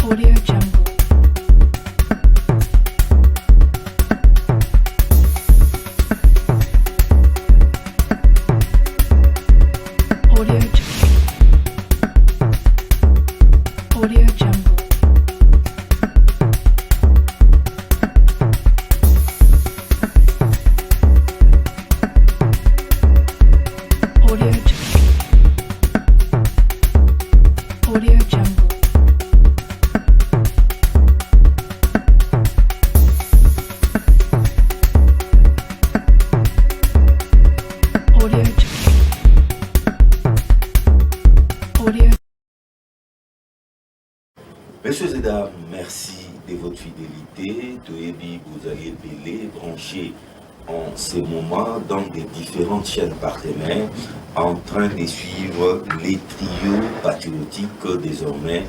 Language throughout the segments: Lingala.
Audio Jungle. Audio Jungle. Audio Jungle. Audio Jungle. Audio Jungle. Audio Jungle. Audio. Messieurs et dames, merci de votre fidélité. Toyebi, vous allez belé, brancher en ce moment dans des différentes chaînes partenaires en train de suivre les trios patriotiques désormais.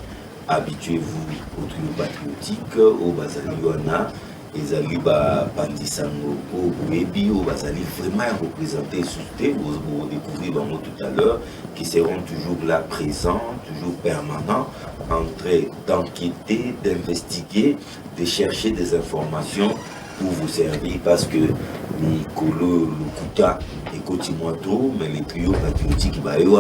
Habituez-vous au trio patriotique, au Bazaliwana, les Aliba Pandisango, au Webi, au Bazali, vraiment représentés sous vous découvrez tout à l'heure, qui seront toujours là présents, toujours permanents, en train d'enquêter, d'investiguer, de chercher des informations pour vous servir parce que Nikolo Lukuta et Kotimoto, mais les trios patriotiques, pour vous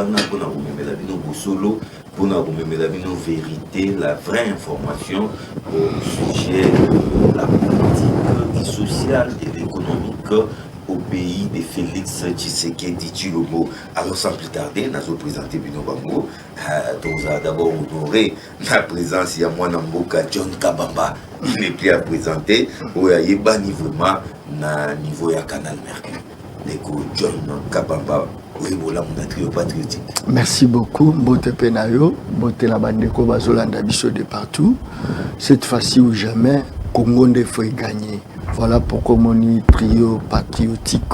mettre la solo, pour vous mettre la vérité, la vraie information au sujet de la politique, sociale et économique au pays de Félix Tshisekedi Tshilombo. Alors sans plus tarder, nous allons présenter Bino Bango. Nous allons d'abord honorer la présence de Mwanamboka John Kabamba. Il n'est plus à présenter. Il y a un niveau na niveau ya Canal Mercure. Neko John Kabamba. Patriotique. Merci beaucoup, Bote Penayo, Bote la Bandeko Bazolanda Biso de partout. Cette fois-ci ou jamais, Congo ne faut gagner. Voilà pourquoi mon trio patriotique,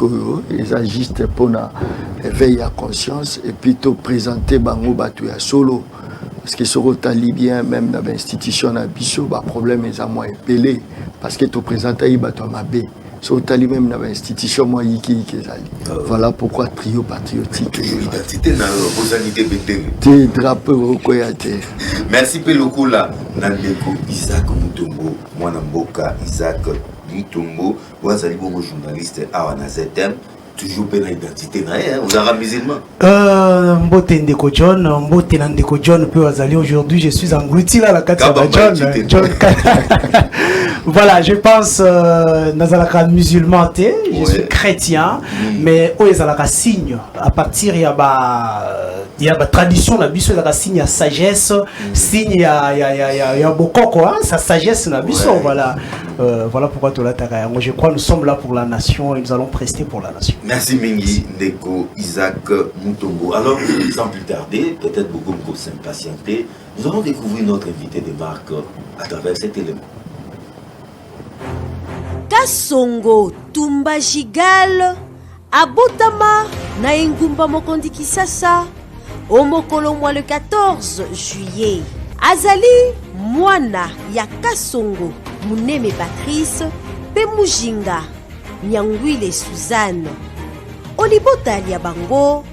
ils agissent pour éveiller la conscience et plutôt présenter Bango Batouya solo. Parce que sur le talibien, même dans l'institution, il y a problème, ils ont moins épelé. Parce que tu présentes Batouya Mabé. Sur le même dans l'institution, moi, voilà pourquoi trio patriotique. L'identité dans l'opposalité bételle. Tes drapeaux au Koyate. Merci Pelokula. Nandeko Isaac Mutombo, Mwanamboka Isaac Mutombo, vous êtes un journaliste à ZM. Toujours pas l'identité, vous êtes un musulman. Mbote Ndeko John, Mbote Ndeko John peut aller aujourd'hui. Je suis englouti là, la 4 John. Voilà, je pense Nazalaka musulman, je suis chrétien, mais où est la signe à partir il y a la tradition la biso la signe à sagesse, signe il y a beaucoup quoi, sa sagesse la biso voilà. Voilà pourquoi tu l'as. Moi je crois nous sommes là pour la nation et nous allons prester pour la nation. Merci Mingi, Ndeko, Isaac Mutombo. Alors, sans plus tarder, peut-être beaucoup de s'impatienter, nous allons découvrir notre invité de marque à travers cet élément. Kasongo Tumba Jigal abotama na engumba mokondi Kisasa omokolo mwa le 14 juillet. Azali mwana ya Kasongo Muneme Patrice pe Mujinga Nyangwile Suzanne. Olibotali ya bango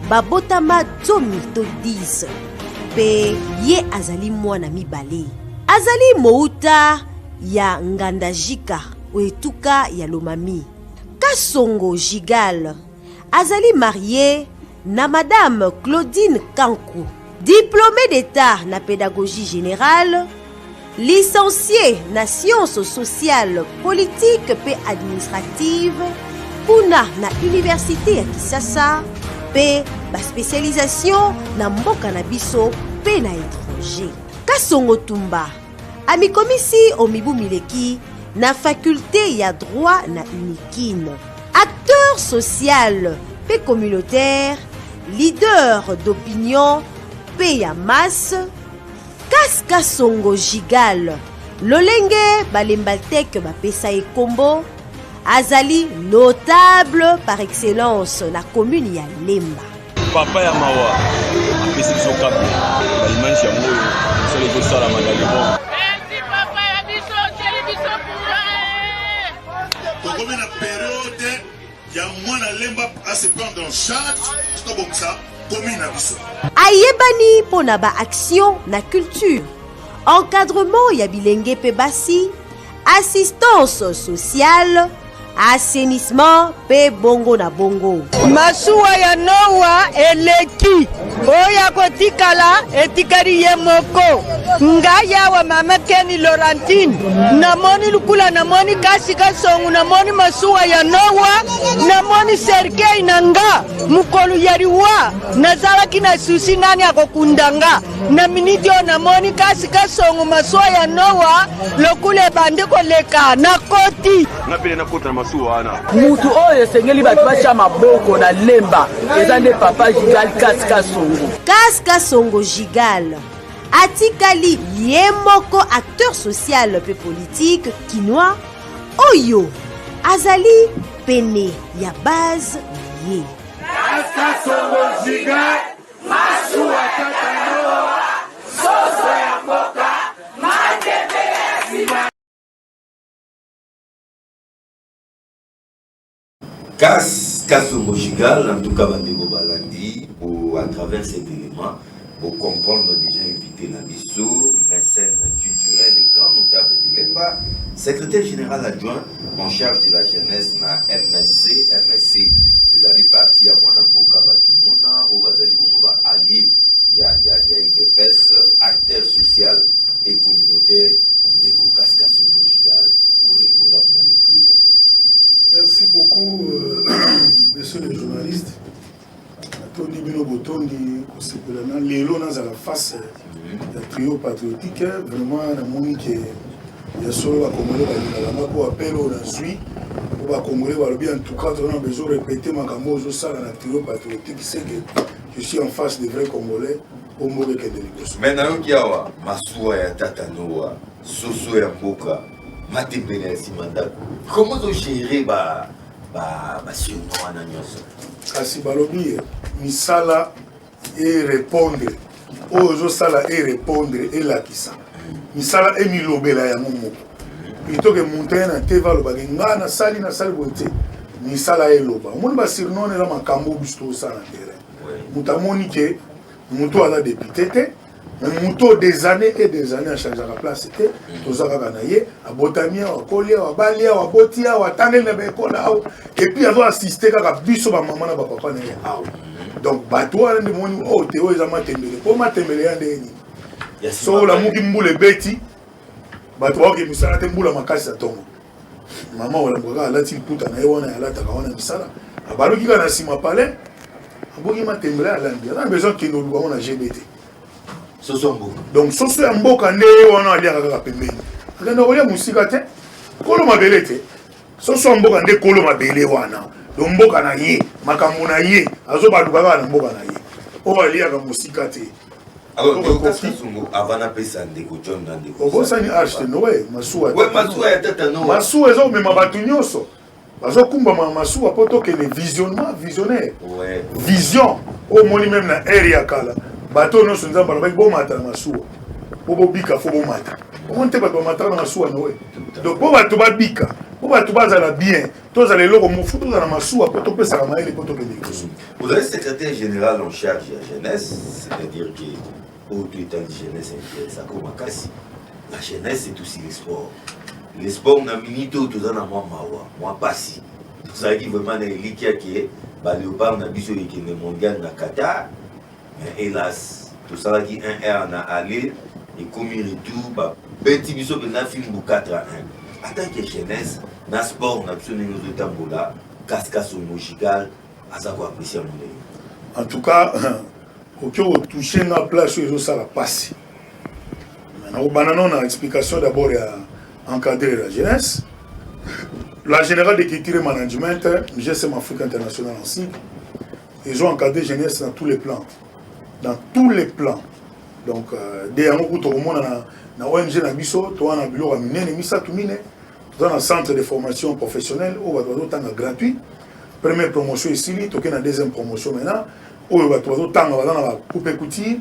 babotama 2010 pe ye azali mwana mibale. Azali mouta ya Ngandajika Oetuka ya Lomami. Kasongo Jigal azali marié na Madame Claudine Kankou, diplômée d'état na pédagogie générale, licenciée na sciences sociales, politiques et administratives, kuna na université ya Kisasa, pe ba spécialisation na mboka na biso pe na étranger. Kasongo Tumba amikomisi omibu mileki na faculté ya droit na Unikine. Acteur social pe communautaire, leader d'opinion pe ya masse, Kasongo Jigal lolenge balembaltek bapesa ekombo azali notable par excellence na commune ya Lemba. Papa ya mawa apesi biso kape balimanshi yango sele kosala madalibon. Papa ya biso seli biso pour tokomi na période ya mwana Lemba à se prendre en charge tobokisa commune na biso. Ayebani pona ba action na culture encadrement ya bilenge pe basi, assistance sociale, assainissement pe bongo na bongo. Masuwa ya Nowa eleki oya kotikala etikari ye moko ngaya wa mama Keni Laurentine namoni lukula namoni kasi kasongu namoni masuwa ya Nowa namoni Sergei nanga mukolu yariwa nazala kina susi nani akokundanga na minitio namoni kasi kasongu masuwa ya Nowa lokule bandeko leka na koti ngapele na kota masuwa ana mutu oyo sengeli batu bacha maboko na lemba ezande papa Gigal Kaska Songo Gigal atikali ye moko acteur social pe politique kinois oyo azali pene ya base ye Kaska Songo Gigal masuwa tatanoa soso ya mboka matebe ya sima. Kaska Songo Gigal, en tout cas, Bandego Balandi, à travers cet élément, pour comprendre déjà invité Nabiso, mécène culturel et grand notable de l'EMBA, secrétaire général adjoint en charge de la jeunesse na MSC, les alliés partis à Mwanamboka Batumona, au Bazali Boumba allié, il y a IDPS, acteur social et communautaire, Neko Kaska Songo Gigal, oui, voilà mon ami patriotique. Merci beaucoup, messieurs les journalistes. Tondi Bino Botondi, Lélo dans la face du trio patriotique, vraiment, on a montré que il y a solo à Congolais, on a appelé au Nazui, on va Congolais, en tout cas, on a besoin de répéter ma camozo ça dans le trio patriotique, c'est que je suis en face des vrais Congolais, au mot de Kedeligoso. Maintenant, il y a Masuwa ya Tatanoa, Soso ya Mboka, Matebele ya Simanda. Comment vous gérez ce nom en agnos? Kasi balobi, misala et répondre. Ozo sala et répondre et la kisa. Misala et milobela ya momo. Plutôt que monter na teva lo bagenga na sali bonte. Misala et loba. Mon ba sirnon la makambo bisto ça na terrain. Mutamoni ke muto ala député te. Mais muto des années et des années à changer la place c'était tozaka kanaye abotamia wa kolia wa balia wa botia wa tangel na bekola et puis avoir assisté kaka biso ba maman na ba papa na ya donc bato wana ndi moni o teo ezama tembele po matembele ya ndeni so la muki mbule beti bato wa ke misala te mbula makasi atongo mama wala mboka alati puta na yona ya lata kaona misala abaruki kana sima pale aboki matembele ala ndia na besoin kino luwa na GBT. Donc, si vous avez un peu de pembeni. Vous avez un musika te, kolo mabele te. Si vous avez un peu de kolo mabele wana. Donc, mboka na ye, makambo na ye, azo baluka na mboka na ye. O alia ka musika te. Alors, Kaska Songo avant na pesa ndeko John na ndeko. Obo sani acheter noé, masuwa. Ouais, masuwa ya tata no. Masuwa ezo mema batu nyoso. Bazo kumba masuwa poto ke le visionnement, visionnaire. Ouais. Vision. O moni même na area kala. Bato no sunza bala bo mata na masuwa. Bobo bika fo bo mata. On te ba mata na masuwa noé. Donc bo bato ba bika. Bo bato ba za la bien. To za le loko mo futu za na masuwa poto pesa na maele poto ke ndikoso. Vous êtes secrétaire général en charge de la jeunesse, c'est-à-dire que au état de jeunesse ça comme Kasi. La jeunesse c'est aussi le sport. Le sport na minito to za na moi passi. Ça dit vraiment les likia qui est ba léopard na biso ekene mondial na Qatar. Mais hélas, tout ça qui 1R na aller et comme il retour bah petit biso que na film bu 4 à 1. En tant que jeunesse, na sport na biso nous de tambola, Kaska Songo Gigal, azako apprécier mon. En tout cas, au cœur de toucher la place où ça la passe. Maintenant, on a une explication d'abord à encadrer la jeunesse. La générale d'écriture et management, GSM Afrique International en cycle, ils ont encadré la jeunesse dans tous les plans. Dans tous les plans. Donc, dès un coup, tout le monde a ONG na biso, tout le monde a miné, misa tout miné. Tout dans un centre de formation professionnelle, où on va gratuit. Première promotion ici, tout dans la deuxième promotion maintenant, où on va tout dans la coupe couture,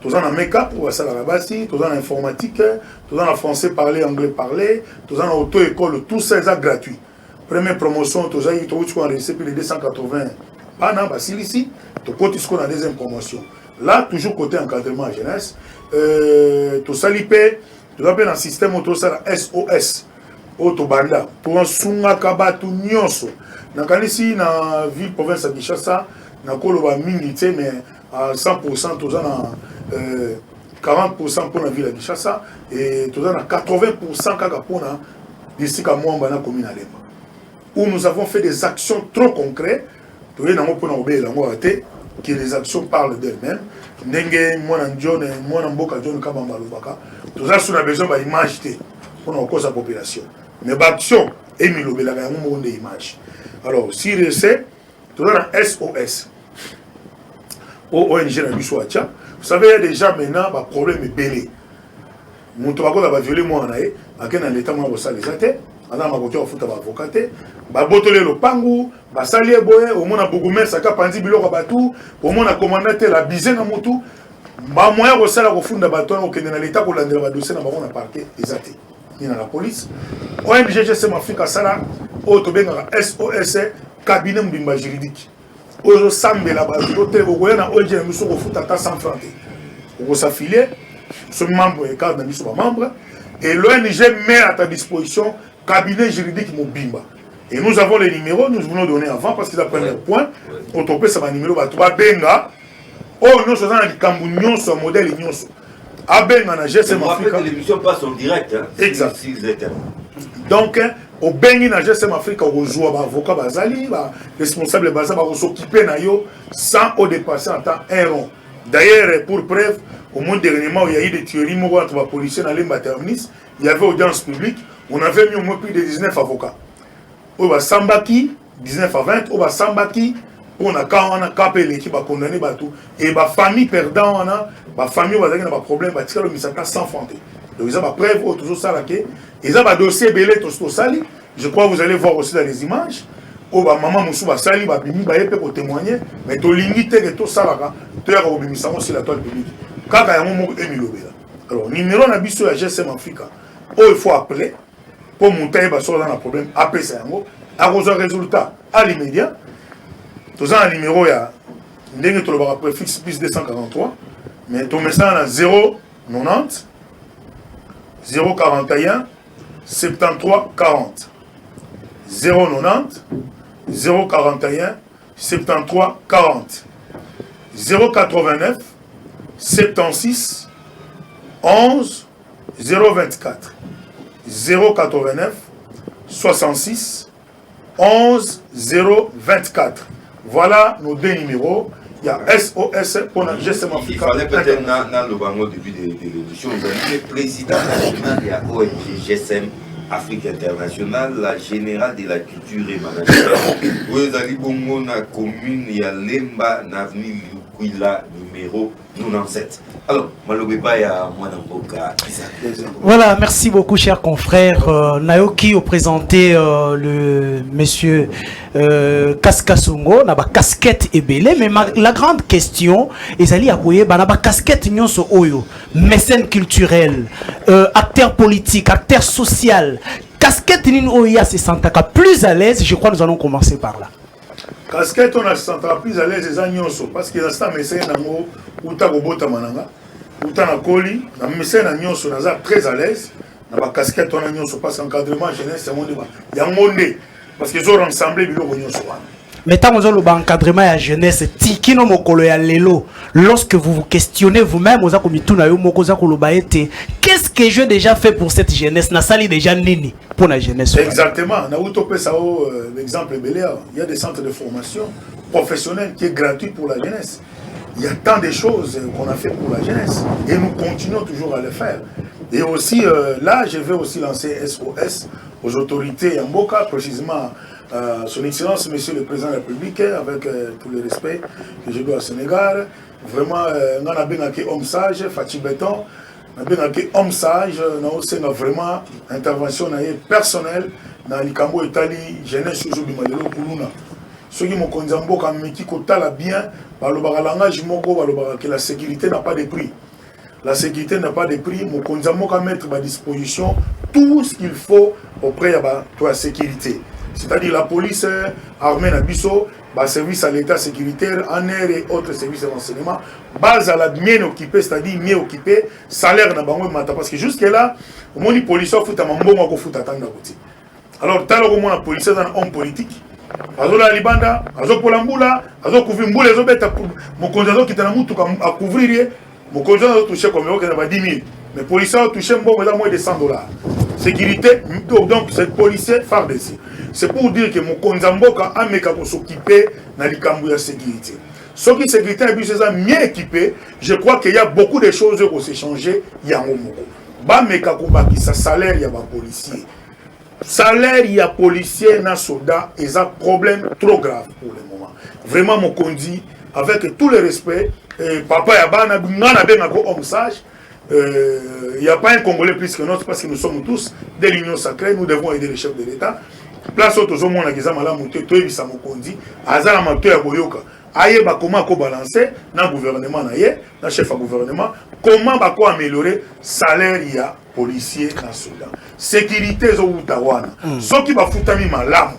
tout dans la make-up, où on va la base, tout dans l'informatique, tout dans le français parler, anglais parler, tout dans l'auto-école, tout ça est gratuit. Première promotion, tout ça, il y a les 280 par an, ici, tout compte dans la deuxième promotion. Là, toujours côté encadrement à jeunesse, tout ça, l'IP, tout ça, dans un système, tout ça, SOS, Autobanda, pour un Sunga Kabatu Nyonso. Dans la ville, province de Kinshasa, dans le militaire, mais à 100%, tout ça, 40% pour la ville de Kinshasa, et tout ça, 80% pour la district à Mwamba, dans la commune à Lemba. Où nous avons fait des actions trop concrètes, que les actions parlent d'elles-mêmes. Ndenge mwana John mwana mboka John Kabamba Lubaka tout ça on a besoin d'image pour nos causes la population mais l'action est milobela ya monde image alors si c'est tout ça SOS ONG na biso acha vous savez il y a déjà maintenant un problème belé moto bako ba violer moi na akena l'état moi ça les até ana makoki ofuta ba avocat ba botole lo pangu ba sali eboye au mona bougoumen saka pandi biloko batu au mona commandant la bize na motu ba moya ko sala ko funda bato na okende na l'état ko landela ba dossier na bango na parquet ezate ni na la police ONG GSM Africa sala o to benga SOS cabinet mbimba juridique ozo sambela ba dote ko na ONG na miso ko futa ta 100 francs ko s'affilier ce membre et cadre na miso ba membre et l'ONG met à ta disposition cabinet juridique Mobimba. Et nous avons les numéros, nous voulons donner avant parce que c'est le premier point. On peut ça un numéro, tu vas benga. Oh, nous sommes dans les Camerouniens, sur modèle Union. À benga, na GSM Africa. L'émission passe en direct. Exact. Donc, au bengi na GSM Africa, on joue à avocat Bazali, responsable Bazali, on s'occuper na yo sans au dépasser en temps un rond. D'ailleurs, pour preuve, au moins dernièrement, il y a eu des théories entre les policiers dans les terminus, il y avait audience publique. On avait mis au moins plus de 19 avocats. On va Sambaki, 19 à 20, on va Sambaki, on a capé l'équipe à condamner tout. Et la famille perdant, la famille va avoir un problème, va tirer le misaka sans fronter. Donc ils ont la preuve, toujours ça là, ils ont un dossier belé, tout ça. Je crois que vous allez voir aussi dans les images. Oh bah maman Moussou va sali, va bimi, va épée pour témoigner, mais tu limité que tout ça là, tu as bimi ça sur la toile publique. Quand il y a un moment où alors numéro nabiso à GSM Africa, il faut appeler. Pour monter dans un problème, après ça, à cause un résultat à l'immédiat, tout ça, un numéro, il y a un préfixe plus 243, mais ton message à 090 041 73 40. 090 041 73 40. 089 76 11 024. 089 66 11 024. Voilà nos deux numéros. Il y a SOS pour la GSM Africa. Il fallait peut-être dans le bango depuis l'émission, vous avez le président national de la ONG GSM Afrique Internationale, la générale de la culture et management. Vous avez bongo na commune, il y a Lemba, n'avenue Lukwila, numéro 97. Alors, voilà, merci beaucoup, chers confrères. Naoki a présenté le monsieur Kaskasongo, na ba casquette et belé, mais la grande question, ezali akoye ba na ba casquette nyonso oyo, mécène culturel, acteur politique, acteur social, casquette nini oya se sentaka plus à l'aise, je crois que nous allons commencer par là. Casquette on a se sentaka plus à l'aise les nyonso parce que dans ça mécène nango uta kobota mananga. Uta na koli, na mécène na nyonso naza très à l'aise. Na ba casquette on a nyonso parce qu'encadrement jeunesse c'est mon débat. Ya monde parce qu'ils ont rassemblé biloko nyonso wana. Mais tant que vous encadrement à jeunesse, tikino mokolo ya lelo, lorsque vous vous questionnez vous-même, qu'est-ce que j'ai déjà fait pour cette jeunesse? Na sali déjà nini pour la jeunesse? Exactement. Na utopé ça l'exemple Béléa. Il y a des centres de formation professionnels qui est gratuit pour la jeunesse. Il y a tant de choses qu'on a fait pour la jeunesse et nous continuons toujours à le faire. Et aussi là, je vais aussi lancer SOS aux autorités Yamboka, précisément son Excellence, Monsieur le Président de la République, avec tout le respect que je dois au Sénégal. Vraiment, on a bien un homme sage, Fatih Béton, on a bien un homme sage, on a vraiment intervention personnelle dans les Cambo Italie, jeunesse sur le Malelo Kuluna. Ceux qui m'ont conduit en Boka, mais qui côtoient bien, que la sécurité n'a pas de prix. La sécurité n'a pas de prix, mon conduit en mettre à disposition tout ce qu'il faut auprès de la sécurité. C'est-à-dire la police armée Nabiso, service à l'état sécuritaire, en air et autres services de renseignement, base à la bien occupée, c'est-à-dire mieux occupé, salaire na bango mata parce que jusque là, au moins les policiers foutent à mambo ko foutent à tanga côté. Alors tant au moins les policiers dans homme politique, azola libanda, azo polambula, azo couvrir mbula azo beta mon conjoint qui t'a mutu à couvrir, mon conjoint a touché comme il y a 10 000, mais policiers ont touché moins de $100. Sécurité, donc cette policier phare dessus. C'est pour dire que mon Konzamboka a mis qu'à s'occuper dans les cambouis de sécurité. Ceux qui sécurité sont mieux équipés, je crois qu'il y a beaucoup de choses qui se changer. Il y a un moment. Bah, mais qu'à ça salaire, il y a un policier. Salaire, il y a policier, na soldat, et ça problème trop grave pour le moment. Vraiment, mon condi, avec tout le respect, papa Yabana, n'a bien un homme sage. Il n'y a pas un Congolais plus que nous parce que nous sommes tous de l'Union sacrée, nous devons aider les chefs de l'État. Place où tout le monde a dit que tout est Samokondi, Azala Mato Yaboyoka, aïe, comment balancer dans le gouvernement, dans le chef de gouvernement, comment améliorer le salaire il y a policiers dans le Soudan. Sécurité, ceux qui vont foutre malam.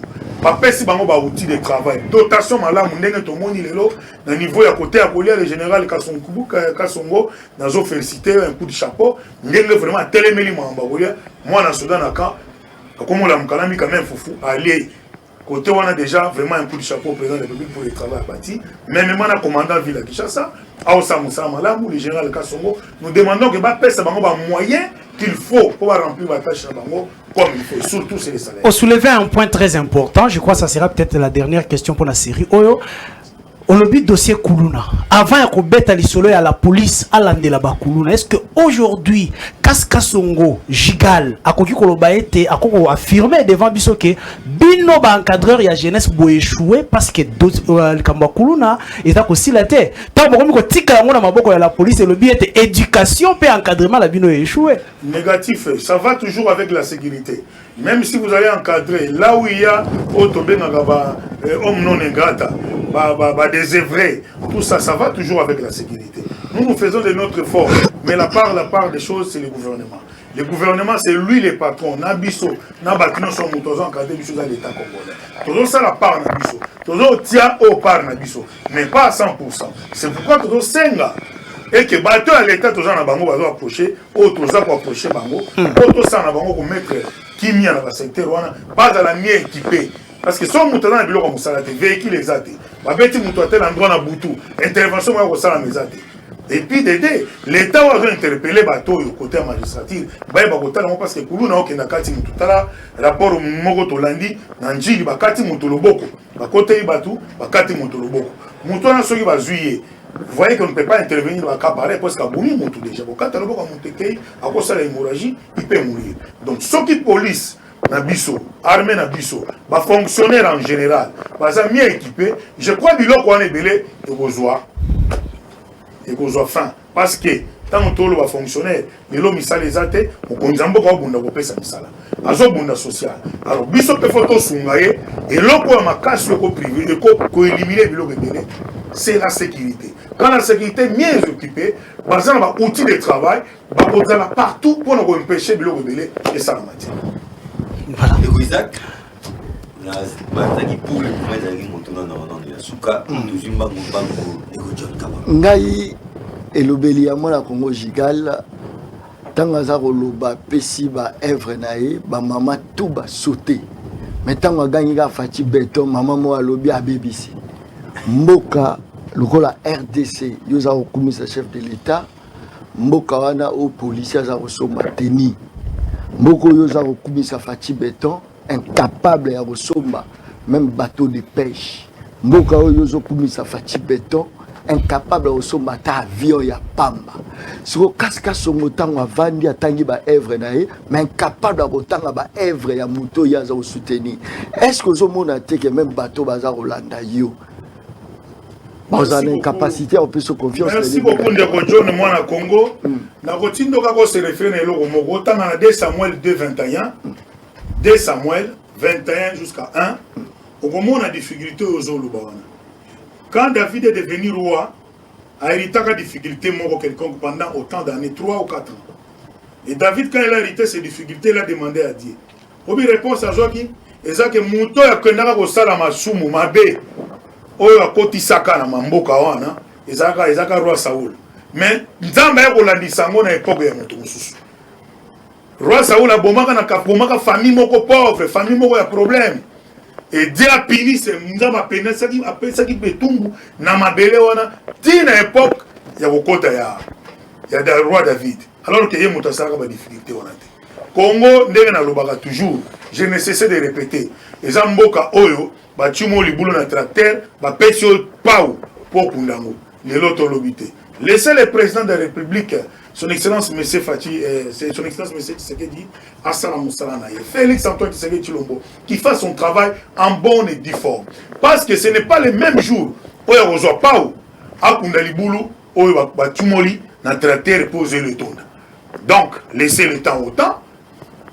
Papesi bango ba outil de travail. Dotation malamu ndenge to moni lelo na niveau ya côté à coller le général Kasongo nazo féliciter un coup de chapeau ndenge vraiment telemeli mamba bolia moi na Soudan aka comme la mkalami quand même foufou aller côté on a déjà vraiment un coup de chapeau au président de la République pour le travail bâti même moi na commandant ville à Kinshasa Aosa Moussa malamu le général Kasongo nous demandons que ba pesa bango ba moyen qu'il faut pour remplir la tâche comme il faut, surtout c'est les salaires. On soulevait un point très important, je crois que ça sera peut-être la dernière question pour la série. Oyo, on a vu dossier Kuluna. Avant qu'on bête à l'isolo et à la police, à l'andela Kuluna, est-ce qu'aujourd'hui, Kasongo, Gigal, à quoi qu'on a affirmé devant Bisso que Bino ba encadreur ya jeunesse bo échoué parce que le Kamba Kuluna est aussi la tête. Tant que tika na maboko ya la police et le bien était éducation et encadrement la Bino échoué. Négatif, ça va toujours avec la sécurité. Même si vous allez encadrer là où il y a homme non ingrata, des œuvres, tout ça, ça va toujours avec la sécurité. Nous faisons de notre force, mais la part des choses, c'est le gouvernement. Le gouvernement, c'est lui le patron. Nabiso, Nabatino sont moutons encadrés du dans l'État congolais. Toujours ça la part Nabiso. Toujours tient au part Nabiso, mais pas à 100%. C'est pourquoi toujours Senga. Et que bateau à l'État, toujours na bango va approcher, autres pour approcher bango, autres ça na bango pour mettre qui mis dans le secteur, pas à la mieux équipée. Parce que son mouton dans le bureau comme ça, les véhicules exacts. Ma bête mouton à tel endroit na Boutou, intervention moi au ça la maison. Et puis d'aider, l'État va interpeller bateau au côté magistrature. Parce que pour nous, on a kati mututala rapport au Mogo Tolandi, Nanjili bakati mutoloboko, bakote ibatu, bakati mutoloboko. Mouton na soki bazuye. Vous voyez qu'on ne peut pas intervenir dans le cas pareil parce qu'il y a beaucoup de déjà. Quand on a monté à cause de l'hémorragie, il peut mourir. Donc ceux qui police Nabiso, armée Nabiso, fonctionnaires en général, sont mieux équipés. Je crois que l'on est belé et qu'on soit fin. Parce que tant que l'on va fonctionnaire, l'homme il s'est les athées, on connaît beaucoup de monde qui peut s'en azo bunda social. Alors biso pe photo sungaye et l'on a ma casse le privé et qu'on éliminer le belé. C'est la sécurité. Quand la sécurité est mieux occupée, par exemple, un outil de travail, on va partout pour nous empêcher de rebelle et ça la matière. Voilà. Et Isaac, la bataille pour le moment, il y a Souka, Ngai elobeli ya mwana Congo Gigal tanga za koloba pesi ba œuvre nae ba mama tout ba sauter. Mais tanga gangi ka fati beton mama mo alobi abebisi. Mboka lokola RDC yoza okumisa chef de l'État mboka wana o policier za kosomba teni mboko yoza okumisa fati beton incapable ya kosomba même bateau de pêche mboka yoza okumisa fati beton incapable ya kosomba ta avion ya pamba siko kasika songo tango avandi atangi ba œuvre nae mais incapable ya kotanga ba œuvre ya moto yaza ko soutenir. Est-ce que ozomona te que même bateau baza kolanda yo vous avez une capacité, on peut se confier. Merci beaucoup, Ndeko John, moi, na Congo. Na rotindo kako se référé au Mogo, tant dans 2 Samuel 2:21, 2 Samuel 21 jusqu'à 1. Au moment on a difficulté aux Zolubawana. Quand David est devenu roi, a hérité de difficulté quelconque pendant autant d'années, 3 ou 4 ans. Et David, quand il a hérité ces difficultés, il a demandé à Dieu. Pour lui répondre à Joaquin, et ça que Mouto a connu au Salamasumu, Mabé. oyo akotisaka na mamboka wana ezaka roi Saoul mais nzambe akolandisa yango na époque ya moto mosusu. Roi Saoul abomaka famille moko pauvre, famille moko ya problème. Et Dieu a puni ce nzambe apesaki betumbu na mabele wana tina époque ya kokota ya roi David. Alors que ye moto asalaka ba difficulté wana te. Congo ndenge na lobaka toujours, je ne cesse de répéter. Eza mboka oyo batumo libulo na tracteur ba pesi pau pour kundango. Lelo tolobi te. Laissez le président de la République, son excellence M. Fati, son excellence M. Tshisekedi, Assala Moussala Naye, Félix Antoine Tshisekedi Tshilombo, qui fasse son travail en bonne et due forme. Parce que ce n'est pas le même jour où il y a un pau à Kundalibulu, où il y a Tumoli, dans le tracteur pour poser le tonne. Donc, laissez le temps au temps.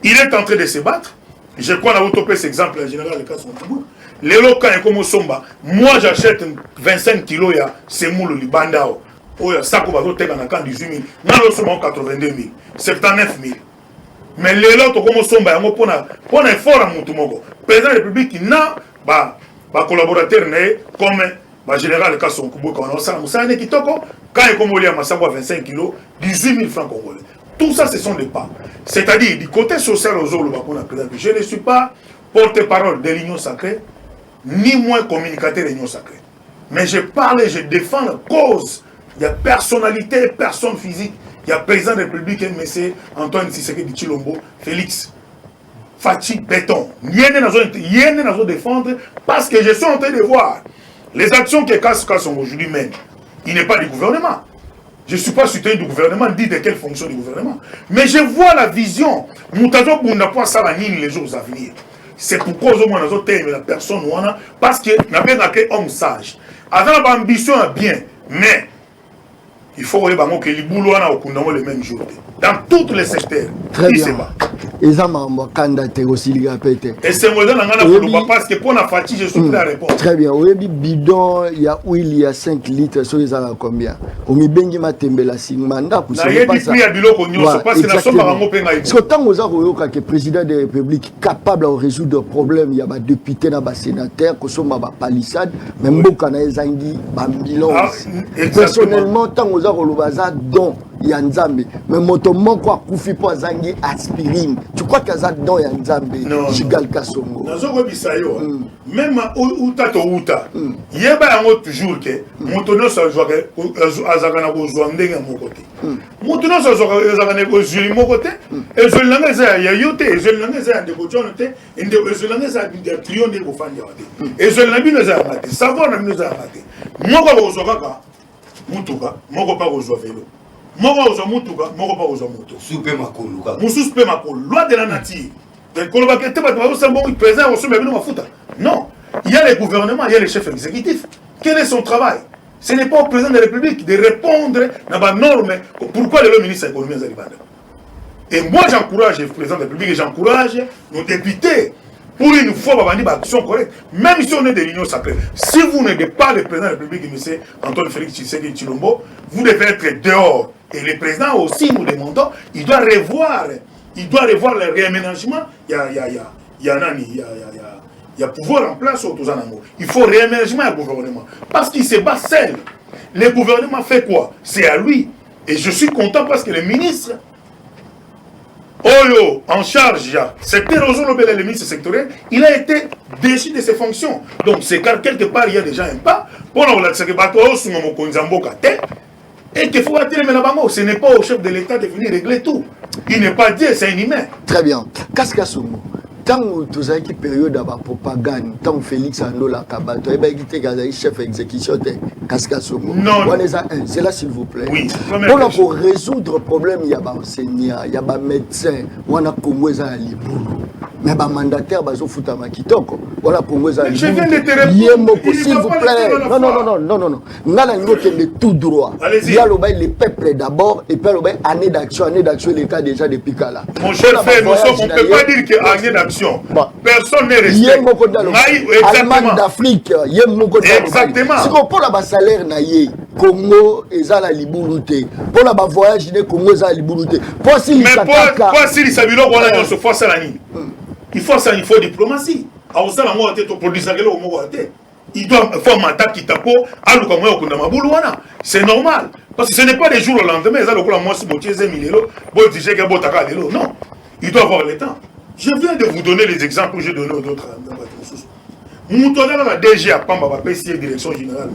Il est en train de se battre. Je crois qu'on a utopé cet exemple, en général, le cas son Toubou. Les locaux, comme Somba, moi j'achète 25 kilos, il y a Semoul, Libandao. Oya sako bazo teka na kan 18 000 ngalo soma 82 000 79 000 mais les autres comme somba yango pona effort à mutu moko président de la République na ba collaborateur né comme ba général Kasson Kubuka on ça musane kitoko quand il komolia masako 25 kg 18 000 francs congolais. Tout ça ce sont des pas, c'est-à-dire du côté social aux autres bakona président. Je ne suis pas porte-parole de l'Union sacrée ni moins communicateur de l'Union sacrée, mais je parle et je défends la cause. Il y a personnalité, personne physique. Il y a président de la République, M. Antoine Tshisekedi Tshilombo, Félix Fati Béton. Yéné n'a défendre parce que je suis en train de voir les actions que Kasson aujourd'hui mène. Il n'est pas du gouvernement. Je ne suis pas soutenu du gouvernement, dit de quelle fonction du gouvernement. Mais je vois la vision. Moutazo Bunda pour ça les jours à venir. C'est pourquoi la personne parce que n'a pas un homme sage. Avec l'ambition bien, mais il faut que les boulots soient le même jour. Dans tous les secteurs. Très bien. Et ça m'a candidaté aussi, les gars. Et c'est moi parce que pour la fatigue, je suis prêt à répondre. Très bien. Oui, bidon, il y a huile, il y a 5 litres, sur les à combien? On me bengi ma tembela si mandat pour ça. Il y a des prix à biloko nyonso parce que la somme va ngopé ngai. Parce que tant que vous que président de la République capable de résoudre des problèmes, il y a des députés, des sénateurs, qui sont des palissades, même beaucoup de zangi, bambilon. Personnellement, tant que vous avez don il y a Nzambe, mais motomo quoi koufi po zangi aspirine. Tu crois qu'il y a don ya Nzambe? Jigal Kasongo. Nazo bisayo. Même uta to uta. Yeba yango toujours que motono so joie azakana ko joie ndenga mon côté. Motono so joie azakana ko joie mon côté. Et je l'anga za ya yote, je l'anga za de ko jonte, inde je l'anga za de trion de ko fanya wate. Et je l'anga bino za mate. Savoir na bino za mate. Moko ko joie kaka. Mutuka, moko pa ko joie vélo. Moko ozo mutuka, moko pa ozo moto. Soupe makolo ka. Musu soupe makolo, loi de la nature. Donc on va que te battre au bon président au sommet de mafuta. Non, il y a le gouvernement, il y a le chef exécutif. Quel est son travail? Ce n'est pas au président de la République de répondre à la norme pourquoi le ministre de l'économie est arrivé. Et moi j'encourage le président de la République et j'encourage nos députés pour une fois une action correcte, même si on est de l'Union sacrée. Si vous n'êtes pas le président de la République, M. Antoine Félix Tshisekedi Tshilombo, vous devez être dehors. Et le président aussi, nous demandons, il doit revoir le réaménagement. Il y a pouvoir en place au Tozanango. Il faut réaménagement au gouvernement. Parce qu'il se bat seul. Le gouvernement fait quoi? C'est à lui. Et je suis content parce que le ministre Oyo, en charge, secteur le ministre sectoriel, il a été déchu de ses fonctions. Donc, c'est car quelque part, il y a déjà un pas. Pour nous, et qu'il faut attirer maintenant, ce n'est pas au chef de l'État de venir régler tout. Il n'est pas Dieu, c'est un humain. Très bien. Kaskasumo. Tant que tu as une période de propagande, tant que Félix Andola Kabato, et bien il chef d'exécution de Kaskasumo. Non. C'est là, s'il vous plaît. Oui. Pour résoudre le problème, il y a des enseignants, il y a des médecins, on a Congolais à Liboulou. Mais les mandataires, ils ont foutu à Kitoko. On a Congolais à Liboulou. Je viens de te répondre. S'il vous plaît. Non. On a le tout droit. Il y a le peuple d'abord, et puis année d'action, les cas déjà depuis Kala. Mon cher frère, on ne peut pas dire qu'il y a année d'action. Personne n'est resté. Allemagne d'Afrique, exactement. Si on prend le salaire, Congo est à la Liboulouté. Pour le voyage, Congo est à la Liboulouté. Mais pour si les Sabilo, on se force à la ligne. Il faut diplomatie. il doit faire mandat qui tapo, c'est normal. Parce que ce n'est pas des jours au lendemain, non. Il doit avoir le temps. Je viens de vous donner les exemples que j'ai donnés aux autres. Moutonala la DG à Pamba va payer direction générale.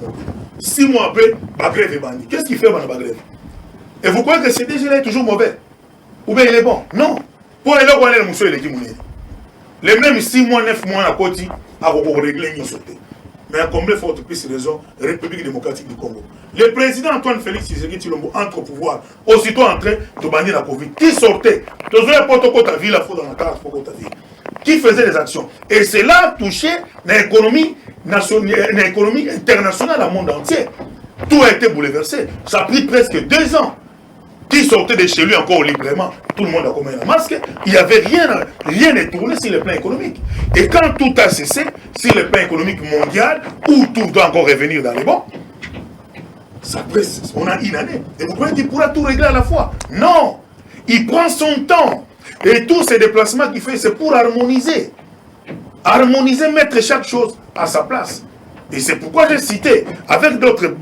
6 mois après, Bagrève est bandit. Qu'est-ce qu'il fait dans la Bagrève? Et vous croyez que ce DG là est toujours mauvais? Ou bien il est bon? Non. Pour aller voir les mousseux, il est dit les mêmes 6 mois, 9 mois à côté, à régler une sauté. Mais à combler forte plus raison, République démocratique du Congo. Le président Antoine Félix Tshisekedi Tshilombo entre au pouvoir, aussitôt en train de bannir la Covid. Qui sortait? Qui faisait des actions? Et cela touchait l'économie internationale au monde entier. Tout a été bouleversé. Ça a pris presque 2 ans. Qui sortait de chez lui encore librement? Tout le monde a commis un masque. Il n'y avait rien n'est tourné sur le plan économique. Et quand tout a cessé, sur le plan économique mondial, où tout doit encore revenir dans les bons, ça presse. On a une année. Et vous croyez qu'il pourra tout régler à la fois? Non. Il prend son temps. Et tous ces déplacements qu'il fait, c'est pour harmoniser. Harmoniser, mettre chaque chose à sa place. Et c'est pourquoi j'ai cité, avec d'autres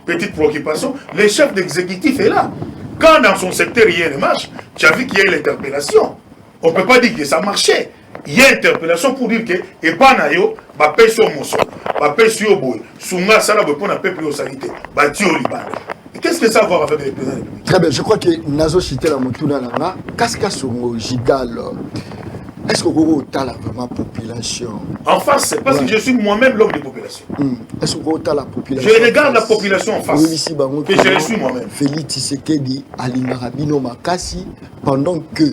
petites préoccupations, le chef d'exécutif est là. Quand dans son secteur il y a une marche, tu as vu qu'il y a l'interpellation. On ne peut pas dire que ça marchait. Il y a interpellation pour dire que et pas nayo, bah paye sur mon sol, bah paye sur boy, sunga sala pour na peuple au salité, bah tu au Liban. Qu'est-ce que ça a à voir avec les présidents républicains? Très bien, je crois que Nazo cité la motuna nana, casca songo Gigal. Est-ce que vous avez la vraiment population? En face, c'est parce que je suis moi-même l'homme de population. Est-ce que vous avez la population? Je regarde la population en face. Oui, ici, et je le suis moi-même. Félix Tshisekedi Alingarabino Makasi, pendant que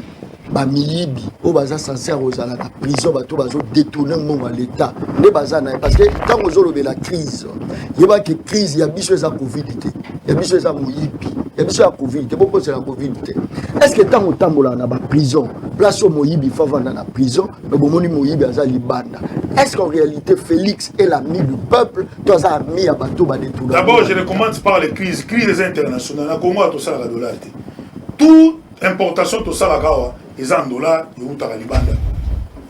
Bamilibi, au baza censé à la prison, bato bazo détourner mon à l'État. Les bazana parce que quand vous avez la crise, il y a que crise, il y a biso za Covid, il y a biso za Moyibi, il y a biso za Covid, pourquoi c'est la Covid? Est-ce que tant autant là na prison, place au Moyibi faut vendre dans la prison, mais bon moni Moyibi aza libanda. Est-ce qu'en réalité Félix est l'ami du peuple, toi a mis à bateau ba détourner? D'abord, je recommande par les crises internationales, la Congo a tout ça la dollar. Tout importation tout ça la gawa. Les en dollars, et où t'as Libanda.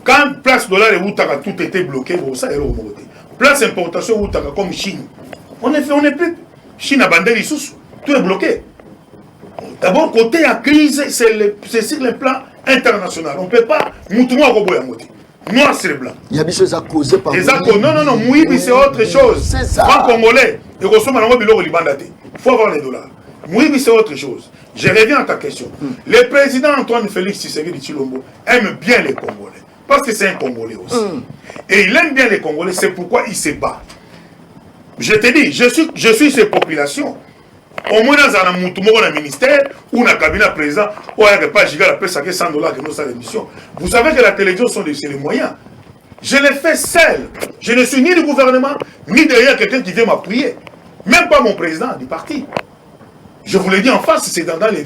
Quand place dollar et où t'as tout été bloqué, bon, ça est remonté. Place importation où t'as comme Chine. On est plus. Chine a bandé les sous. Tout est bloqué. D'abord, côté à crise, c'est sur le plan international. On ne peut pas. Moutouma Robo à moitié. Noir sur le blanc. Il y a des choses à causer par non, Mouibi, c'est autre chose. C'est ça. Franc congolais, et reçoit maintenant le Libanda. Il faut avoir les dollars. Mouibi, c'est autre chose. Je reviens à ta question. Le président Antoine Félix Tshisekedi Tshilombo aime bien les Congolais. Parce que c'est un Congolais aussi. Et il aime bien les Congolais, c'est pourquoi il se bat. Je te dis, je suis ces populations. Au moins dans un ministère ou dans un cabinet président, où il n'y a pas de la paix, ça fait 100 $ que nous avons l'émission. Vous savez que la télévision sont les moyens. Je l'ai fait seul. Je ne suis ni du gouvernement, ni derrière quelqu'un qui vient m'appuyer. Même pas mon président du parti. Je vous l'ai dit en face, c'est dans les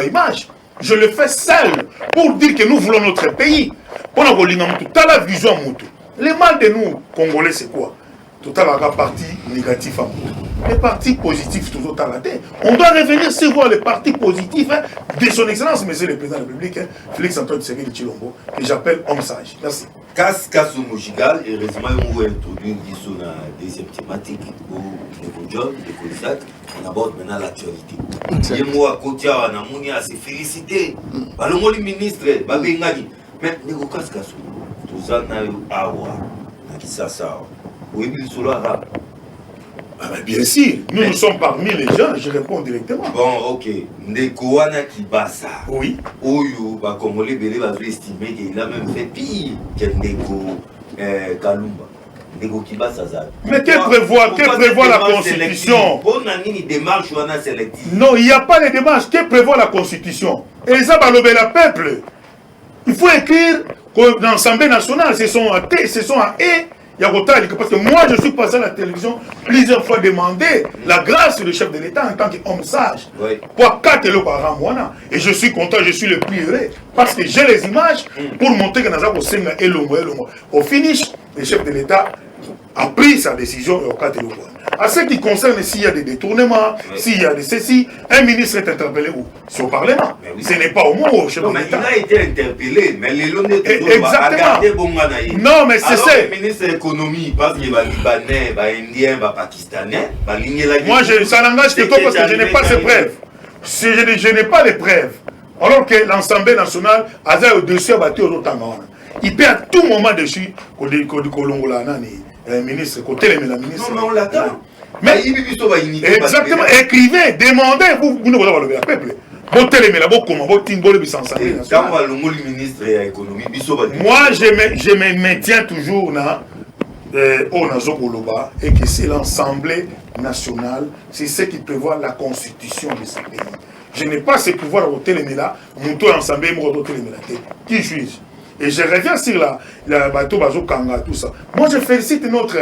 images. Je le fais seul pour dire que nous voulons notre pays. Pendant que tu as la vision à Moutou. Le mal de nous, Congolais, c'est quoi? Tout à la partie négative à Moutou. Les partis positifs, toujours à la tête. On doit revenir sur voir les partis positifs de son excellence, monsieur le président de la République, Félix Antoine Tshisekedi Tshilombo, que j'appelle homme sage. Merci. Kasu Mojigal, et heureusement, on va introduire la deuxième thématique au niveau John, de Kosak. On aborde maintenant l'actualité. Et moi, Kotia, on a se féliciter. Le ministre, Babengani. Mais, Nego Kasu, tout ça, n'a eu awa, n'a qui ça, oui, il sous arabe. Bien sûr, nous sommes parmi les gens, je réponds directement. Bon, ok. Ndekouana qui bat ça. Oui. Oyo, bah, Congolais Belé va estimer qu'il a même fait pire que Ndeko Kalumba. Ndeko qui bat ça. Mais que prévoit la Constitution? Non, il n'y a pas de démarche. Que prévoit la Constitution? Et ça va lever le peuple. Il faut écrire que dans l'Assemblée nationale, ce sont à et. Parce que moi, je suis passé à la télévision plusieurs fois demander la grâce du chef de l'État en tant qu'homme sage. Pour 4 lots par an, et je suis content, je suis le plus heureux. Parce que j'ai les images pour montrer que nous avons au finish, le chef de l'État a pris sa décision et au 4 lots. À ce qui concerne s'il y a des détournements, s'il y a des ceci, un ministre est interpellé où? C'est au Parlement. Ce n'est pas au moins au chef de l'État. Il a été interpellé, mais les Londres exactement. Non, mais c'est ça. Le ministre de l'économie, parce qu'il va Libanais, va Indien, va Pakistanais, va moi, ça n'engage que toi parce que je n'ai pas ces preuves. Je n'ai pas les preuves. Alors que l'Assemblée nationale a fait au-dessus à battre aux Tangana. Il peut à tout moment dessus le ministre, côté le ministre. Non, mais on l'attend. Mais exactement, écrivez, demandez, vous ne voulez pas le peuple. Moi, je me maintiens toujours dans et que c'est l'Assemblée nationale, c'est ce qui prévoit la constitution de ce pays. Je n'ai pas ce pouvoir au téléméla, mon tour ensemble, qui juge. Et je reviens sur la bateau Bazo Kanga, tout ça. Moi, je félicite notre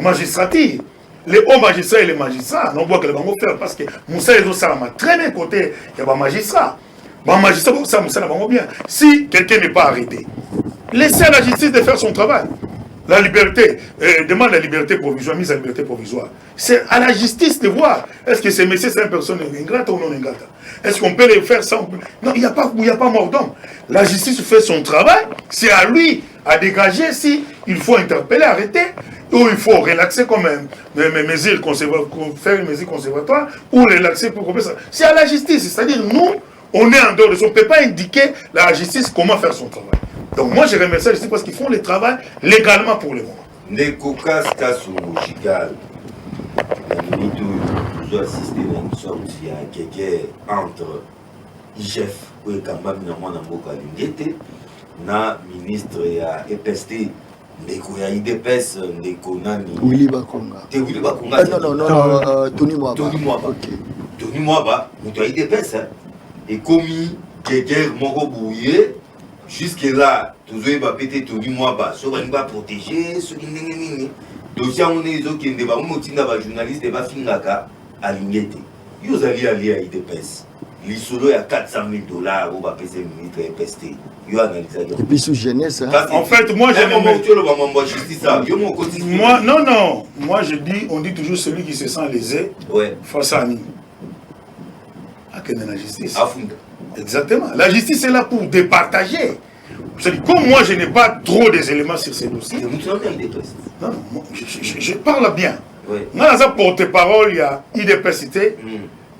magistrature. Les hauts magistrats et les magistrats, on voit que les banques faire parce que Moussa et Moussa m'a très bien côté, il y a un magistrat. Un magistrat, ça, Moussa va bien. Si quelqu'un n'est pas arrêté, laissez à la justice de faire son travail. La liberté, demande la liberté provisoire, mise à liberté provisoire. C'est à la justice de voir, est-ce que ces messieurs, c'est une personne ingrate ou non ingrate? Est-ce qu'on peut les faire sans... Non, il n'y a pas mort d'homme. La justice fait son travail, c'est à lui à dégager si il faut interpeller, arrêter, ou il faut relaxer quand même, mesures faire une mesure conservatoire, ou relaxer pour couper ça. C'est à la justice, c'est-à-dire nous, on est en dehors de ça, on ne peut pas indiquer à la justice comment faire son travail. Donc moi je remercie la justice parce qu'ils font le travail légalement pour le moment. Nekokas Kasumujigal, la minute où toujours assisté à une sorte de guerre entre IGF et Kambam Namoka Lingete, na ministre ya EPST, Ndeko ya IDPS, Ndeko Nani. Willy Bakonga. Willy Bakonga. Non, Tony Mwaba. Tony Mwaba, Mouto ya IDPS, et commis guerre Moko Bouye. Jusque-là, toujours il va péter Tony Mwaba, soit il va protéger, soit il n'est dossier on est les autres qui ne va pas journaliste et va finir à l'ingété. Ils allaient aller à IDPS. Les solos à $400,000 on va payer le ministre EPST. Ils analysent. Et puis sous jeunesse. En fait, moi je dis, on dit toujours celui qui se sent lésé face à nous. À quelle est la justice? Exactement. La justice est là pour départager. Comme moi, je n'ai pas trop des éléments sur ces dossiers. Non, je parle bien. Dans la porte-parole, il y a IDPST,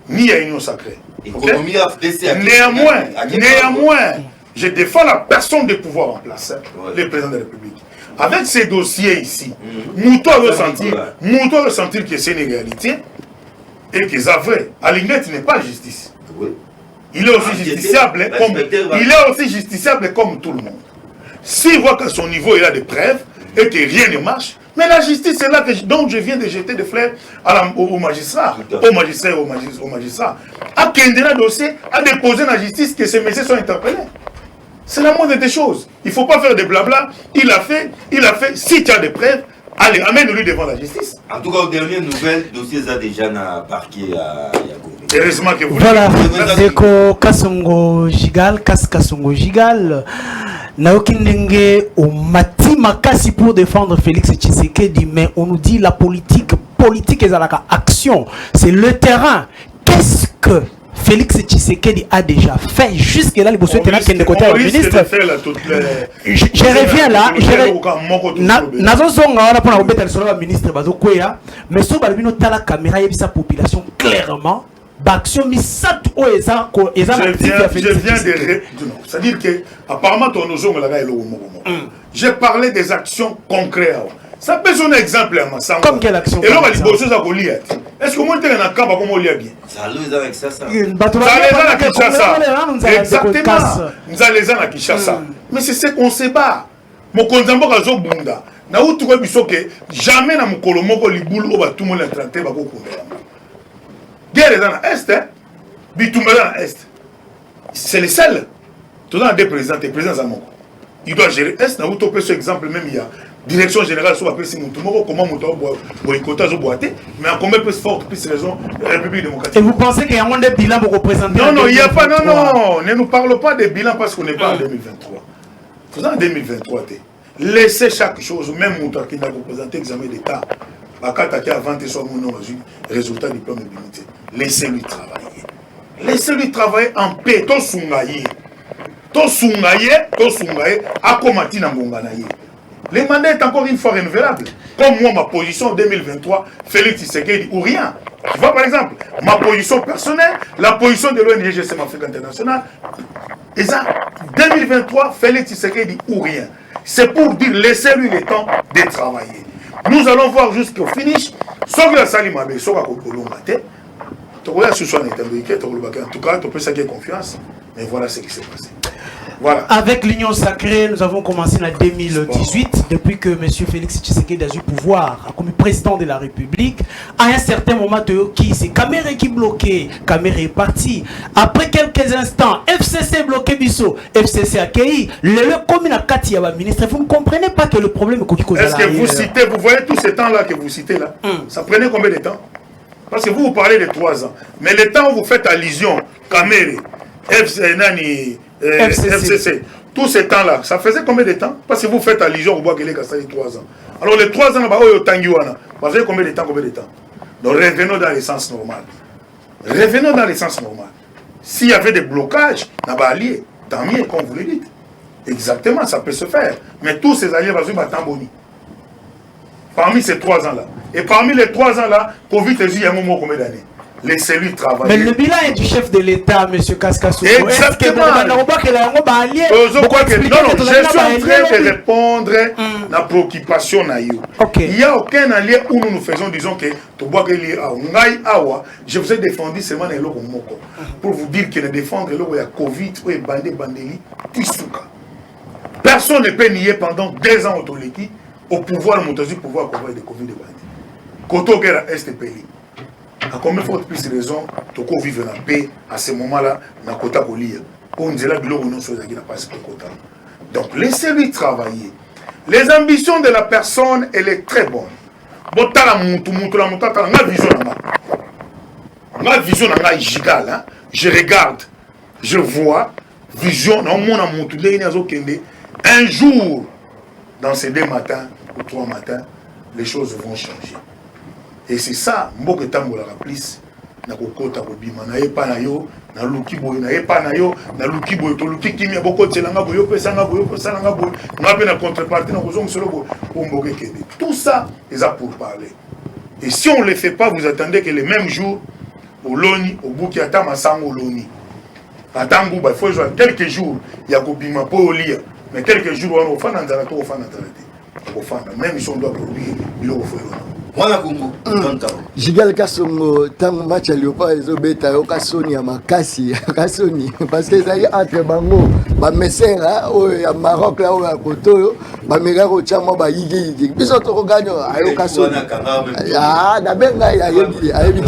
ni il y a Union Sacrée. Néanmoins, je défends la personne de pouvoir en place, le président de la République. Avec ces dossiers ici, nous devons sentir que c'est une réalité et que c'est vrai. À l'Inglette, n'est pas justice. Il est aussi justiciable comme tout le monde. S'il voit qu'à son niveau il a des preuves et que rien ne marche, mais la justice est là donc je viens de jeter des fleurs au magistrat, à Kendera dossier, à déposer la justice que ces messieurs sont interpellés. C'est la moindre des choses. Il ne faut pas faire des blabla. Il a fait. Si tu as des preuves, allez, amène-lui devant la justice. En tout cas, aux dernières nouvelles, le dossier a déjà parqué à Yago. Heureusement que vous... Voilà, Deko Kasongo Gigal, Kasongo Gigal, Naoki Ndenge au Mati Makasi pour défendre Félix Tshisekedi, mais on nous dit la politique est à la action, c'est le terrain. Qu'est-ce que Félix Tshisekedi a déjà fait jusque-là, les bosses étaient là, qui est de côté du ministre. Je reviens là, mais sur la caméra, il y a sa population clairement. Je viens de... C'est-à-dire que, apparemment, ton notion, j'ai parlé des actions concrètes. Ça peut être un exemple. Comme quelle action? Et là, est-ce que moi, je suis un camp comme on lit bien? Ça les a avec ça. Ça les a à Kinshasa. Exactement. Nous allons les à Kinshasa. Mais c'est ce qu'on sait pas. Mon condamné à Zobunda. Na où tu vois que jamais na mukolo moko liboulou ba tout le monde est traité ba ko guerre est dans l'Est, Bitumba dans l'Est. C'est le seul. Tout dans des présidents, des présidents Zamoko. Il doit gérer l'Est. Nous avons ce exemple même il y a direction générale sur la présidence Moutoumoko, comment Moutoumoko boycotter boiter, mais en combien plus forte, plus raison, la République démocratique. Et vous pensez qu'il y a un des bilans pour représenter? Non, il n'y a pas, non, ne nous parlons pas des bilans parce qu'on n'est pas en 2023. Tout en 2023, laissez chaque chose, même Moutoumoko qui n'a représenté l'examen d'État. bakataki avant te soit mon résultat diplôme d'unité. Laissez-lui travailler. Laissez-lui travailler en paix. To sungaye, akomati na ngonga na ye. Le mandat est encore une fois renouvelable. Comme moi, ma position en 2023, Félix Tshisekedi ou rien. Tu vois par exemple, ma position personnelle, la position de l'ONG GSM Afrique Internationale, et ça, 2023, Félix Tshisekedi ou rien. C'est pour dire, laissez-lui le temps de travailler. Nous allons voir jusqu'au finish. Sauf que la Salimabé, sauf que en tout cas, tu peux s'acquérir confiance. Mais voilà ce qui s'est passé. Voilà. Avec l'Union Sacrée, nous avons commencé en 2018, depuis que M. Félix Tshisekedi a eu pouvoir comme président de la République. À un certain moment, c'est Kamere qui bloquait, Kamere est parti. Après quelques instants, FCC bloqué Bisso, FCC accueilli. Le commune à Katia, ministre, vous ne comprenez pas que le problème est que est-ce que vous citez, vous voyez tous ces temps-là que vous citez là, ça prenait combien de temps? Parce que vous parlez de 3 ans. Mais le temps où vous faites allusion, Kamere, FCC, tous ces temps-là, ça faisait combien de temps? Parce que vous faites allusion au bois que les 3 ans. Alors les 3 ans, vous avez combien de temps? Donc revenons dans l'essence normale. Revenons dans l'essence normale. S'il y avait des blocages, on va allier. Tant mieux, comme vous le dites. Exactement, ça peut se faire. Mais tous ces alliés vont se battre en boni. Parmi ces 3 ans-là. Et parmi les 3 ans-là, Covid, il y a un moment combien d'années? Laissez-lui travailler. Mais le bilan est du chef de l'État, M. Kaskassou. Exactement. Non, je suis en train de répondre à la préoccupation. Il n'y a aucun allié où nous nous faisons, disons que je vous ai défendu seulement pour vous dire que défendre le Covid ou bandeli, personne ne peut nier pendant 2 ans au pouvoir, le pouvoir de Covid de bandit. Koto Kera STPL. À combien de plus de raisons de vivre en paix à ce moment-là dans le Kota Kolia? On dit là, donc laissez-lui travailler. Les ambitions de la personne, elle est très bonne. Ma vision est gigale. Je regarde, je vois, vision, un jour, dans ces 2 matins ou 3 matins, les choses vont changer. Et c'est ça, mboke tambola la plus na kokota kobima na ye pa na yo na luki boy na ye pa na yo na luki boy to luki kimia boko tselanga boyo pesa nga boyo pesa nga boy na pe na contrepartie na kozong solo boy pour mboke kende. Tout ça est là pour parler. Et si on ne le fait pas, vous attendez que les mêmes jours au loni au buki ata masango loni atangu ba faut jouer quelques jours ya kobima po olia mais quelques jours on va faire dans on va faire même si on doit produire il faut faire. Jigal Kasongo, tant match à Léopard, ils ont bêta, au Kassoni, à Makassi, Kassoni, parce que ça y est entre Bango, ma messère, au Maroc, là, au Koto, ma mère au Tchamo, bah, Yigi, puis on te regagne à Kassoni. Ah, la Bengaï,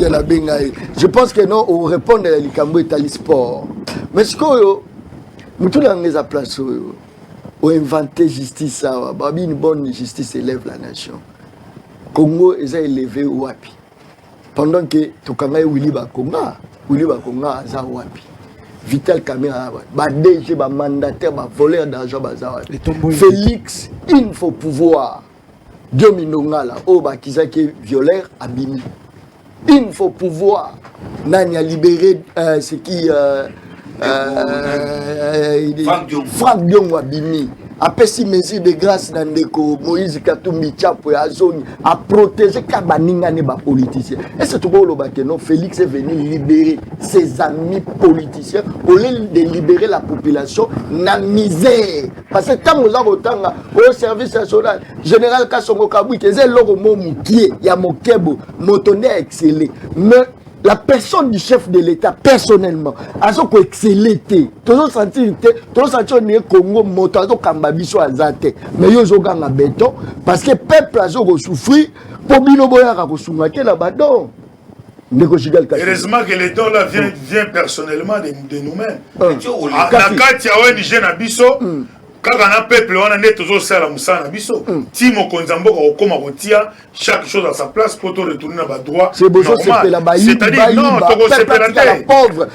la Bengaï. Je pense que non, on répond à l'Ikambo et à l'e-sport. Mais ce que nous, tous les à place, on inventé justice, une bonne justice élève la nation. Congo est élevé wapi. Pendant que Tokanga Willy Bakonga aza wapi. Vital Kamera, DG, mandataire, voleur d'argent, Félix, il faut pouvoir. Diominongala, Kizake violeur, Abimi. Il faut pouvoir. Nani a libéré ce qui. Franck Dion Abimi. Après si mesures de grâce dans Moïse Katumbi Tchapo et Azoni a protégé Kabaninga ne ba politicien. Et c'est tout le non Félix est venu libérer ses amis politiciens au lieu de libérer la population na misère. Parce que tant nous avons au service national général Kassongo Kabou qui est logo momukié ya mokebo motonné excellé. Mais la personne du chef de l'État, personnellement, a ce qu'on excellé. Toujours sentir que Congo, Motazo, Kambabiso, Azate. Mais il y a un béton. Parce que le peuple a souffert. Pour Binoboya, a souffert là-bas. Heureusement que le don là vient personnellement de nous-mêmes. Nakatia, Niger, Nabiso. Quand on a peuple, on a net toujours ça la moussa nabiso. Timo Konzambo okoma kotia chaque chose à sa place pour te retourner dans le droit. C'est-à-dire non,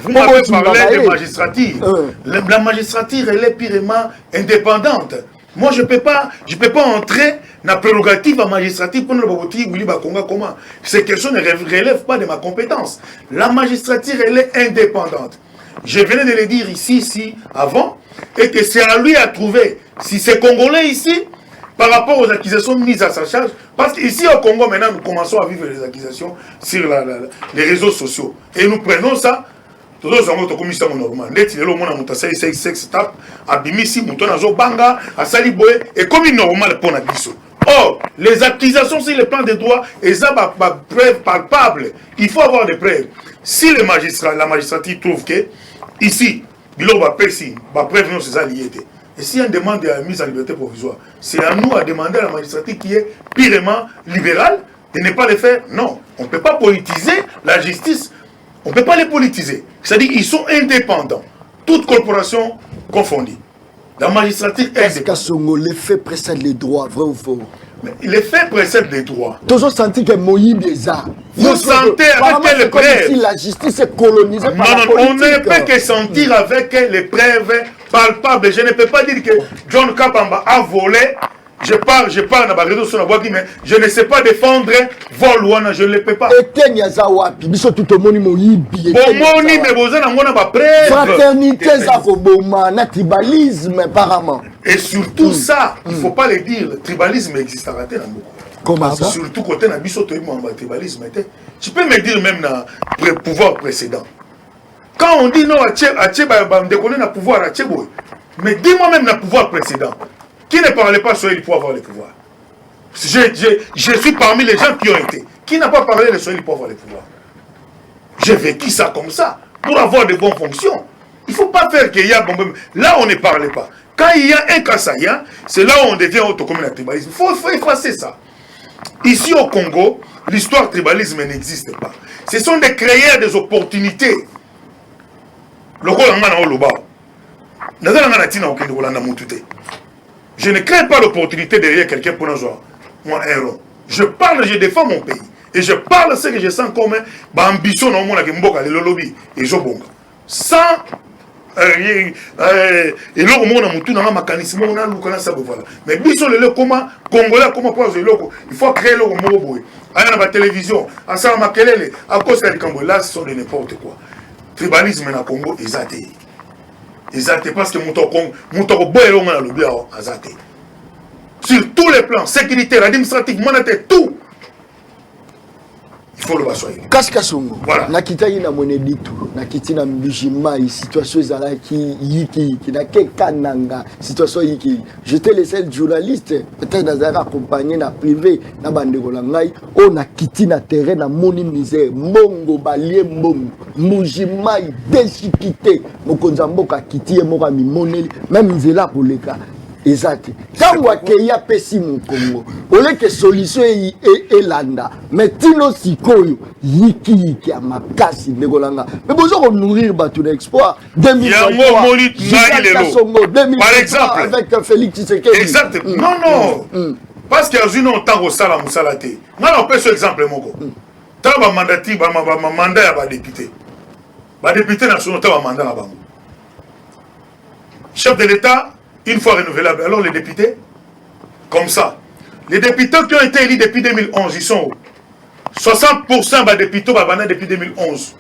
vous m'avez parlé de magistrature. La magistrature elle est purement indépendante. Moi, je peux pas entrer dans la prérogative magistrative pour comment. Ces questions ne relèvent pas de ma compétence. La magistrature, elle est indépendante. Je venais de le dire ici, avant, et que c'est à lui à trouver si ces Congolais ici, par rapport aux accusations mises à sa charge, parce qu'ici au Congo, maintenant, nous commençons à vivre les accusations sur les réseaux sociaux. Et nous prenons ça. Tout le monde est comme normal. Net, le monde a sex tap, abimisi, mouton azo banga, a saliboé, et comme normal pour la biso. Or, les accusations sur le plan des droits, et ça, preuve palpable. Il faut avoir des preuves. Si la magistrature trouve que, ici, bilo va persi, va preuve non, c'est ça lié. Et si on demande de la mise en liberté provisoire, c'est à nous à demander à la magistrature qui est purement libérale de ne pas le faire. Non, on ne peut pas politiser la justice. On ne peut pas les politiser. C'est-à-dire qu'ils sont indépendants. Toute corporation confondue. La magistrature est indépendante. Les faits précèdent les droits, vrai ou faux? Mais les faits précèdent les droits. Toujours senti que Moïse Bézard. Vous sentez avec quelles preuves? Si la justice est colonisée par la politique. On ne peut que sentir avec les preuves palpables. Je ne peux pas dire que John Kabamba a volé. Je parle dans ma réseau sur la boîte, mais je ne sais pas défendre vol ou je ne le peux pas. Fraternité, tribalisme, apparemment. Et surtout ça, il ne faut pas le dire, le tribalisme existe à rater dans beaucoup. Comment ça? Surtout côté na biso tribalisme. Tu peux me dire même dans le pouvoir précédent. Quand on dit non à déconner dans le pouvoir, mais dis-moi même dans le pouvoir précédent. Qui ne parlait pas Swahili pour avoir le pouvoir? Je suis parmi les gens qui ont été. Qui n'a pas parlé le Swahili pour avoir le pouvoir? J'ai vécu ça comme ça, pour avoir de bonnes fonctions. Il ne faut pas faire qu'il y a... Là, on ne parlait pas. Quand il y a un Kassaïen, c'est là où on devient autocommunal tribalisme. Il faut effacer ça. Ici au Congo, l'histoire tribalisme n'existe pas. Ce sont des créateurs des opportunités. Je ne crée pas l'opportunité derrière quelqu'un pour nous voir. Moi, un rond. Je parle, je défends mon pays. Et je parle ce que je sens comme ambition dans le monde qui lobby et je bon. Sans et là au monde a mutu dans un mécanisme on a l'occasion ça voilà. Mais biso le comment congolais comment poser loko, il faut créer le mot boy. À la télévision, à ça makelele, à cause de Congo là ce sont de n'importe quoi. Tribalisme na Congo exacté. Exacté parce que mon boy on a lobby à exacté. Sur tous les plans, sécuritaire, administratif, monétaire, tout. Il faut le bassoyer. Kaskasongo. Voilà. Nakitaki na moneditu, nakiti na mbijima, situation ezalaki yiki, na kekananga, situation yiki. J'étais le seul journaliste, peut-être nazara accompagné na privé, na bandeko na ngai, o nakiti na terrain na moni misère, mbongo balie mbongo, mbujima déchikité, mokonza mboka kiti emoka mimoneli, même nzela pour les cas. Exact. Quand on a pesi mon Congo, on a que solution est landa. Mais tino sikoyo yiki a makasi negolanga. Mais besoin de nourrir bateau d'exploit. 2023. Par exemple, avec Félix Tshisekedi. Exactement. Non. Parce qu'il y a un temps au salam musalate. Moi on peut ce exemple mon go. Tant ba mandati ba mandat ba député. Ba député national tant ba mandat la bango. Chef de l'État une fois renouvelable. Alors les députés, comme ça. Les députés qui ont été élus depuis 2011, ils sont où? 60% des députés depuis 2011.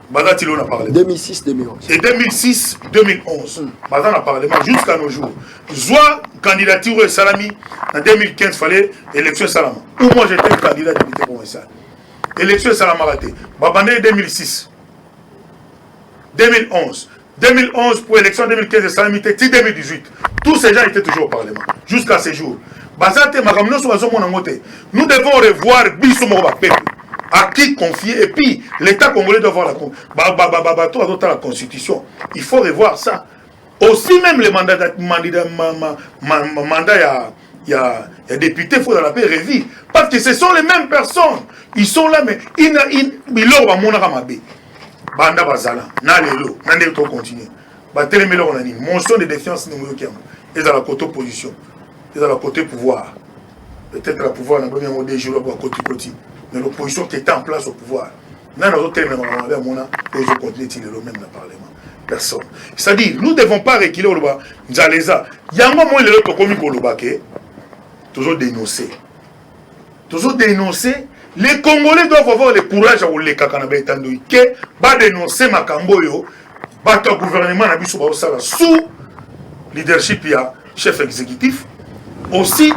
Bazat on a parlé. 2006-2011. Et 2006-2011. Bazat a parlé jusqu'à nos jours. Soit candidature Salami, en 2015, il fallait élection Salama. Ou moi j'étais candidat député provincial. Élection Salama raté. Babane 2006. 2011. 2011 pour l'élection 2015 de Salamité, 2018. Tous ces gens étaient toujours au Parlement. Jusqu'à ces jours. Nous devons revoir Bissomoroba peuple. À qui confier. Et puis, l'État congolais doit avoir la Constitution. Il faut revoir ça. Aussi même les mandats, il y a députés, il faut dans la paix revivre. Parce que ce sont les mêmes personnes. Ils sont là, mais ils Banda Bazala, Nalelo, Nandel to continuer. Batelemelo on a dit, motion de défiance numéro 15. Ils à la côté opposition, ils à la côté pouvoir. Peut-être la pouvoir n'a pas bien des jours à côté. Mais l'opposition qui était en place au pouvoir. N'a d'autres termes, on a mon opposition contre le même dans le Parlement. Personne. C'est-à-dire, nous ne devons pas reculer au bas. Nzaleza, yango moi le tokomi kolobake toujours dénoncer les Congolais doivent avoir le courage à les kakana betando que ba dénoncer makambo yo bato gouvernement na biso ba sala sous leadership ya chef exécutif aussi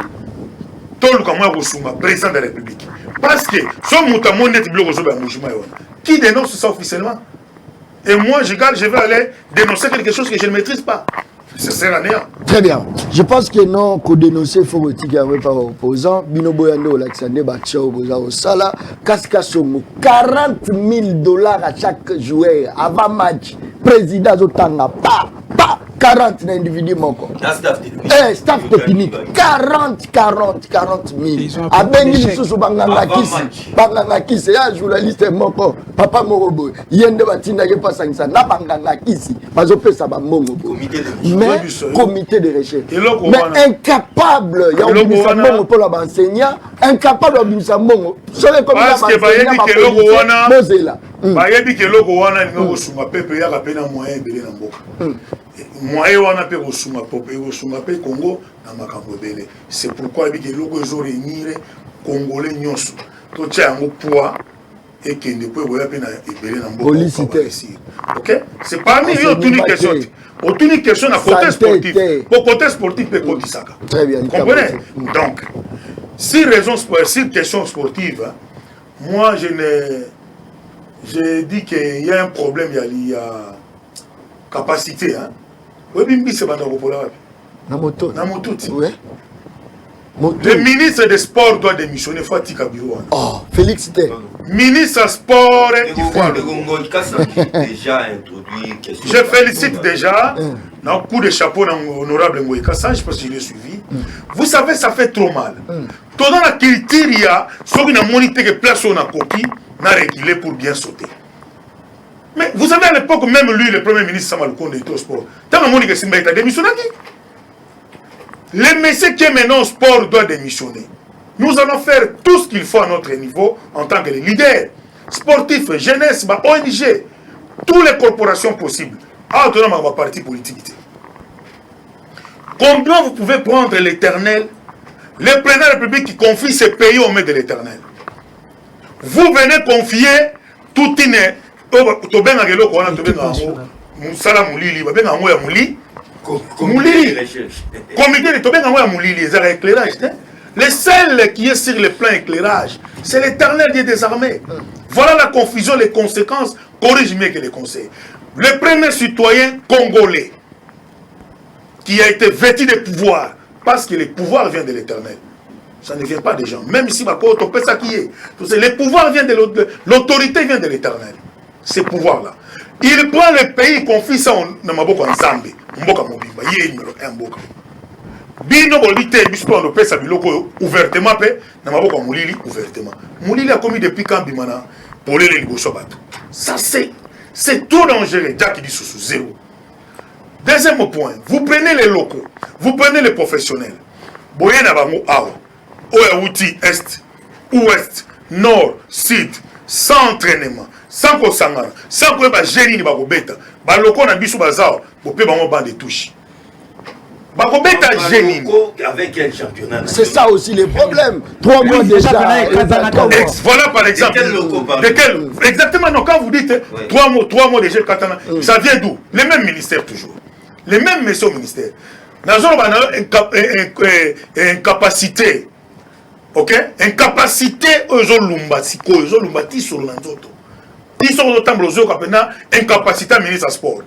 tout le comment ressouma président de la République parce que son moutamon net bloc au mouvement qui dénonce ça officiellement et moi je vais aller dénoncer quelque chose que je ne maîtrise pas. Ça sert à rien. Très bien. Je pense que non, qu'on dénonce il faut retirer avec par opposant. Bino Boyando, Alexandre Bacha, Oboza, Osala, Kaskasongo, $40,000 à chaque joueur avant match. Président Zotanga, 40 d'individus moko. Staff technique. 40 000. A Bengi Soussou Banganga Kisi, ya journaliste moko, Papa Morobo, Yende Batinda qui passe ça, na Banganga Kisi, Bazope Sabamongo. Mais comité de recherche. Mais incapable, il y a un bon pour l'enseignant, incapable de mongo. Sur les comités d'enseignant, bayebi ke loko wana ninga kosuma pepe ya kapena moyen ebele na mboka moyen wana pe kosuma pepe kosuma pe Congo na makambo ebele c'est pourquoi yebi ke loko ezo réunir congolais nyonso to tia yango poids et que ne peut voyer pe na ebele na mboka OK c'est parmi eux une question à côté sportif pour côté sportif pe kotisaka très bien comprenez donc si question sportive moi je dis qu'il y a un problème, il y a capacité. Hein? Oui, c'est pas le ministre des Sports doit démissionner. Fatih Kabirou. Oh, Félix Té. Ministre des Sports. Je félicite déjà. Un coup de chapeau à l'honorable Ngoï Kassan, je pense qu'il est suivi. Vous savez, ça fait trop mal. Tout dans la culture, il y a ceux qui ont monité que place on a coquille. N'a régulé pour bien sauter. Mais vous savez, à l'époque, même lui, le premier ministre Samaloukonde était au sport. Tant que Monique Simba est démissionné, le monsieur qui est maintenant au sport doit démissionner. Nous allons faire tout ce qu'il faut à notre niveau en tant que les leaders sportifs, jeunesse, ONG, toutes les corporations possibles. Ah, tout le monde parti politique. Combien vous pouvez prendre l'Éternel, le président de la République qui confie ses pays aux mains de l'Éternel? Vous venez confier tout une le seul qui est sur le plan éclairage, c'est l'Éternel Dieu des armées. Voilà la confusion, les conséquences, corrige mieux que les conseils. Le premier citoyen congolais qui a été vêtu de pouvoir, parce que le pouvoir vient de l'Éternel. Ça ne vient pas des gens. Même si on peut ça qui est. Le pouvoir vient de l'autorité vient de l'Éternel. Ce pouvoir-là. Il prend le pays, il confie ça en Zambie. Mboka Mobimba. Mboka. Bino bolite bispo on peut ça biloko ouvertement pe na maboko mulili ouvertement. Mulili a commis depuis quand bimana pour les liboso bato. Ça c'est tout dangereux. Jack dit sous zéro. Deuxième point, vous prenez les locaux, vous prenez les professionnels. Boyena bango awa. Outi Est, Ouest, Nord, Sud, sans entraînement, sans kosangana, sans que génie ba kobeta. Ba loko na biso bazao, bo pe bango bande touche. Ba kobeta génie avec quel championnat? C'est ça aussi le problème. 3 mois déjà. Voilà par exemple. De quel exactement non quand vous dites 3 mois déjà Katana, ça vient d'où? Les mêmes ministères toujours. Les mêmes messieurs au ministère. Nous avons une capacité. Ok? Incapacité aux Lumbasiko, aux Lumbati sur l'anzoto. Ils sont autant brosés qu'après incapacité à ministre à sport.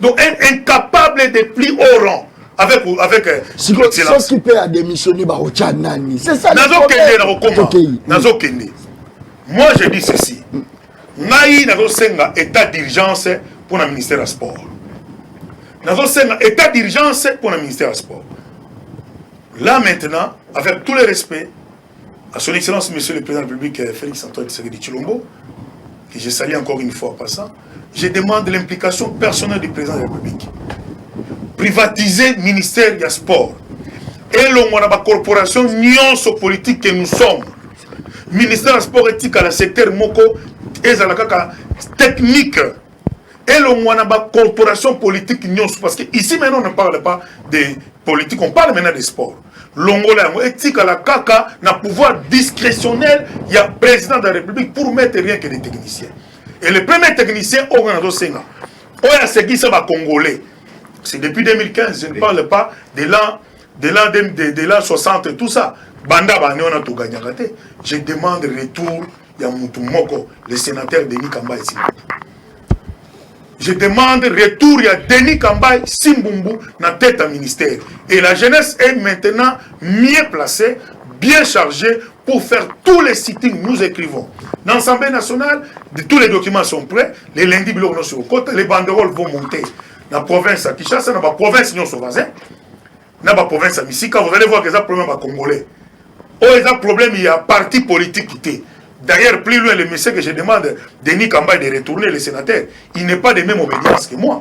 Donc incapable de plus haut rang avec ce qui peut démissionner Barochanani. C'est ça. Nazo Kende. Moi je dis ceci. Naï nazo senga état d'urgence pour le ministère à sport. Nazo senga état d'urgence pour le ministère à sport. Là maintenant, avec tout le respect à son Excellence, Monsieur le Président de la République, Félix Antoine Tshisekedi Tshilombo, que je salue encore une fois en passant, je demande l'implication personnelle du Président de la République. Privatiser le ministère du sport. Et la corporation nyonso politique que nous sommes. Ministère du sport éthique à la secteur Moko et à la technique et le Mouanaba corporation politique parce que ici maintenant on ne parle pas de politique, on parle maintenant des sports. L'Ongola éthique à la caca n'a pouvoir discrétionnel, il y a président de la République pour mettre rien que des techniciens. Et le premier technicien Orlando Senga, Oya Segui ça va congolais. C'est depuis 2015, je ne parle pas de l'an 60 et tout ça. Banda Bane on a tout gagné. Je demande retour Yamoutou Moko, le sénateur Denis Kamba ici. Je demande retour à Denis Kamba Simbumbu dans tête à ministère. Et la jeunesse est maintenant mieux placée, bien chargée pour faire tous les sittings nous écrivons. Dans l'Assemblée nationale, tous les documents sont prêts, les lundis blocs sur le côté, les banderoles vont monter. Dans la province à Kinshasa, dans la province non sauvage, dans la province à Missika, vous allez voir que ça problème à Congolais. Oh, il y a un problème, il y a un parti politique qui était. D'ailleurs, plus loin, le monsieur que je demande, Denis Kamba, de retourner le sénateur, il n'est pas de même obédience que moi.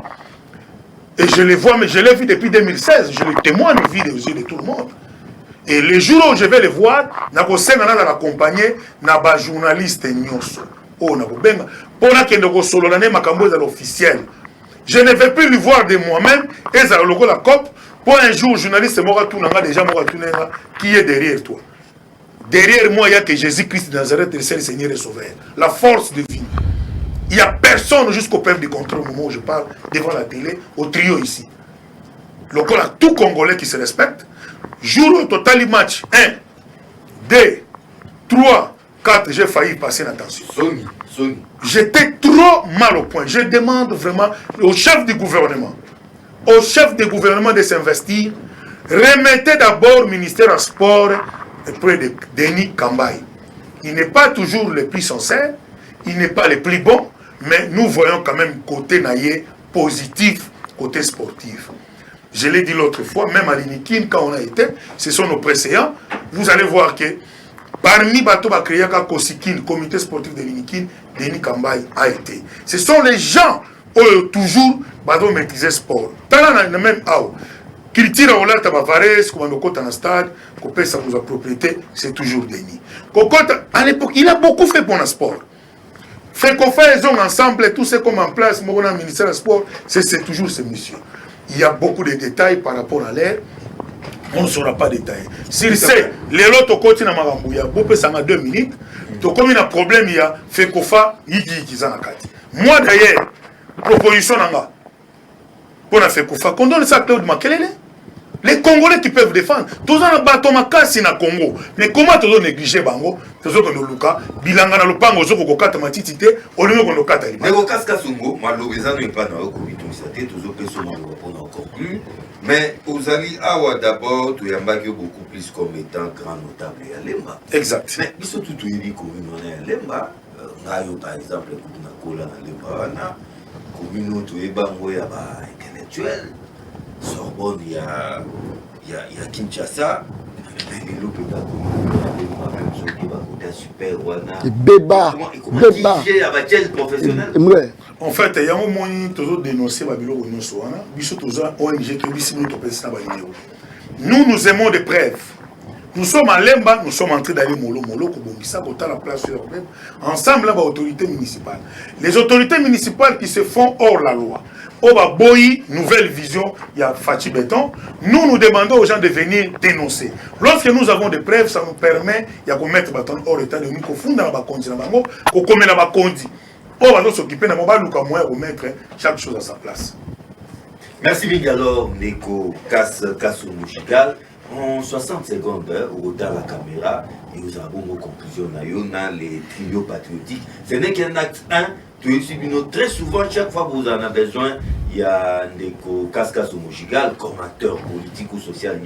Et je le vois, mais je l'ai vu depuis 2016, je le témoigne aux yeux de tout le monde. Et le jour où je vais le voir, je vais l'accompagner, je vais journaliste nyonso. Oh, je vais pour que officiel. Je ne vais plus le voir de moi-même, et ça la COP, pour un jour, journaliste déjà qui est derrière toi. Derrière moi, il n'y a que Jésus-Christ de Nazareth, le seul Seigneur et Sauveur. La force divine. Il n'y a personne jusqu'au peuple du contrôle au moment où je parle devant la télé, au trio ici. Le corps a tout Congolais qui se respecte. Jour au total match, 1, 2, 3, 4, j'ai failli passer l'attention. J'étais trop mal au point. Je demande vraiment au chef du gouvernement, de s'investir. Remettez d'abord le ministère du Sport près de Denis Kambaï. Il n'est pas toujours le plus sincère, il n'est pas le plus bon, mais nous voyons quand même côté naïe positif, côté sportif. Je l'ai dit l'autre fois, même à l'Inikin, quand on a été, ce sont nos préséants, vous allez voir que parmi Bato Bakriaka Kosikin, le comité sportif de l'Inikin, Denis Kambaï a été. Ce sont les gens qui toujours Bato maîtriser sport. Dans le même out. Qu'il tire au lac Tabavares, comme on est dans le stade, qu'on paie sa propriété, c'est toujours Denis. À l'époque, il a beaucoup fait pour le sport. Fait qu'on fait les hommes ensemble, tout ce qu'on en place, mon ministère du sport, c'est toujours ce monsieur. Il y a beaucoup de détails par rapport à l'air. On ne saura pas détailler. S'il sait, les autres côtés dans Marambouya, beaucoup ça en 2 minutes. Donc comme il y a un problème, il y a fait qu'on fait, il dit moi d'ailleurs, proposition nanga. Pour la faire qu'on fait, qu'on donne ça à Claude Makelele. Les Congolais qui peuvent défendre. Tous en bateau makasi na Congo. Mais comment tu dois négliger bango? Tu dois que Luka, bilanga na lupango zoko kokata matitité, olimo kono kata liba. Mais au casque sungo, malheureusement n'est pas dans le comité de toujours personne ne répond encore plus. Mais aux alliés awa d'abord, tu as beaucoup plus comme étant grand notable à Lemba. Exact. Mais ils sont tout unis commune à Lemba. Ngayo par exemple na kola na Lemba na commune tu es bango ya ba intellectuel. Sorbonne, il y a Kinshasa, Béba. En fait, il y a un moment où toujours dénoncé nous aimons des preuves. Nous sommes à Lemba, nous sommes en train d'aller Molo, la place ensemble, autorités municipales. Les autorités municipales qui se font hors la loi. Boyi, nouvelle vision, il y a Fatih Béton. Nous demandons aux gens de venir dénoncer. Lorsque nous avons des preuves, ça nous permet de mettre Baton hors état de nous, qu'on fonde dans la Bakondi, qu'on commet la Bakondi. On va s'occuper de remettre chaque chose à sa place. Merci bien alors, Neko Kassou Mouchigal. En 60 secondes, au retard la caméra, et nous avons vos conclusions dans les trios patriotiques. Ce n'est qu'un acte 1. Très souvent, chaque fois que vous en avez besoin, il y a Neko Kassou Mouchigal, comme acteur politique ou social,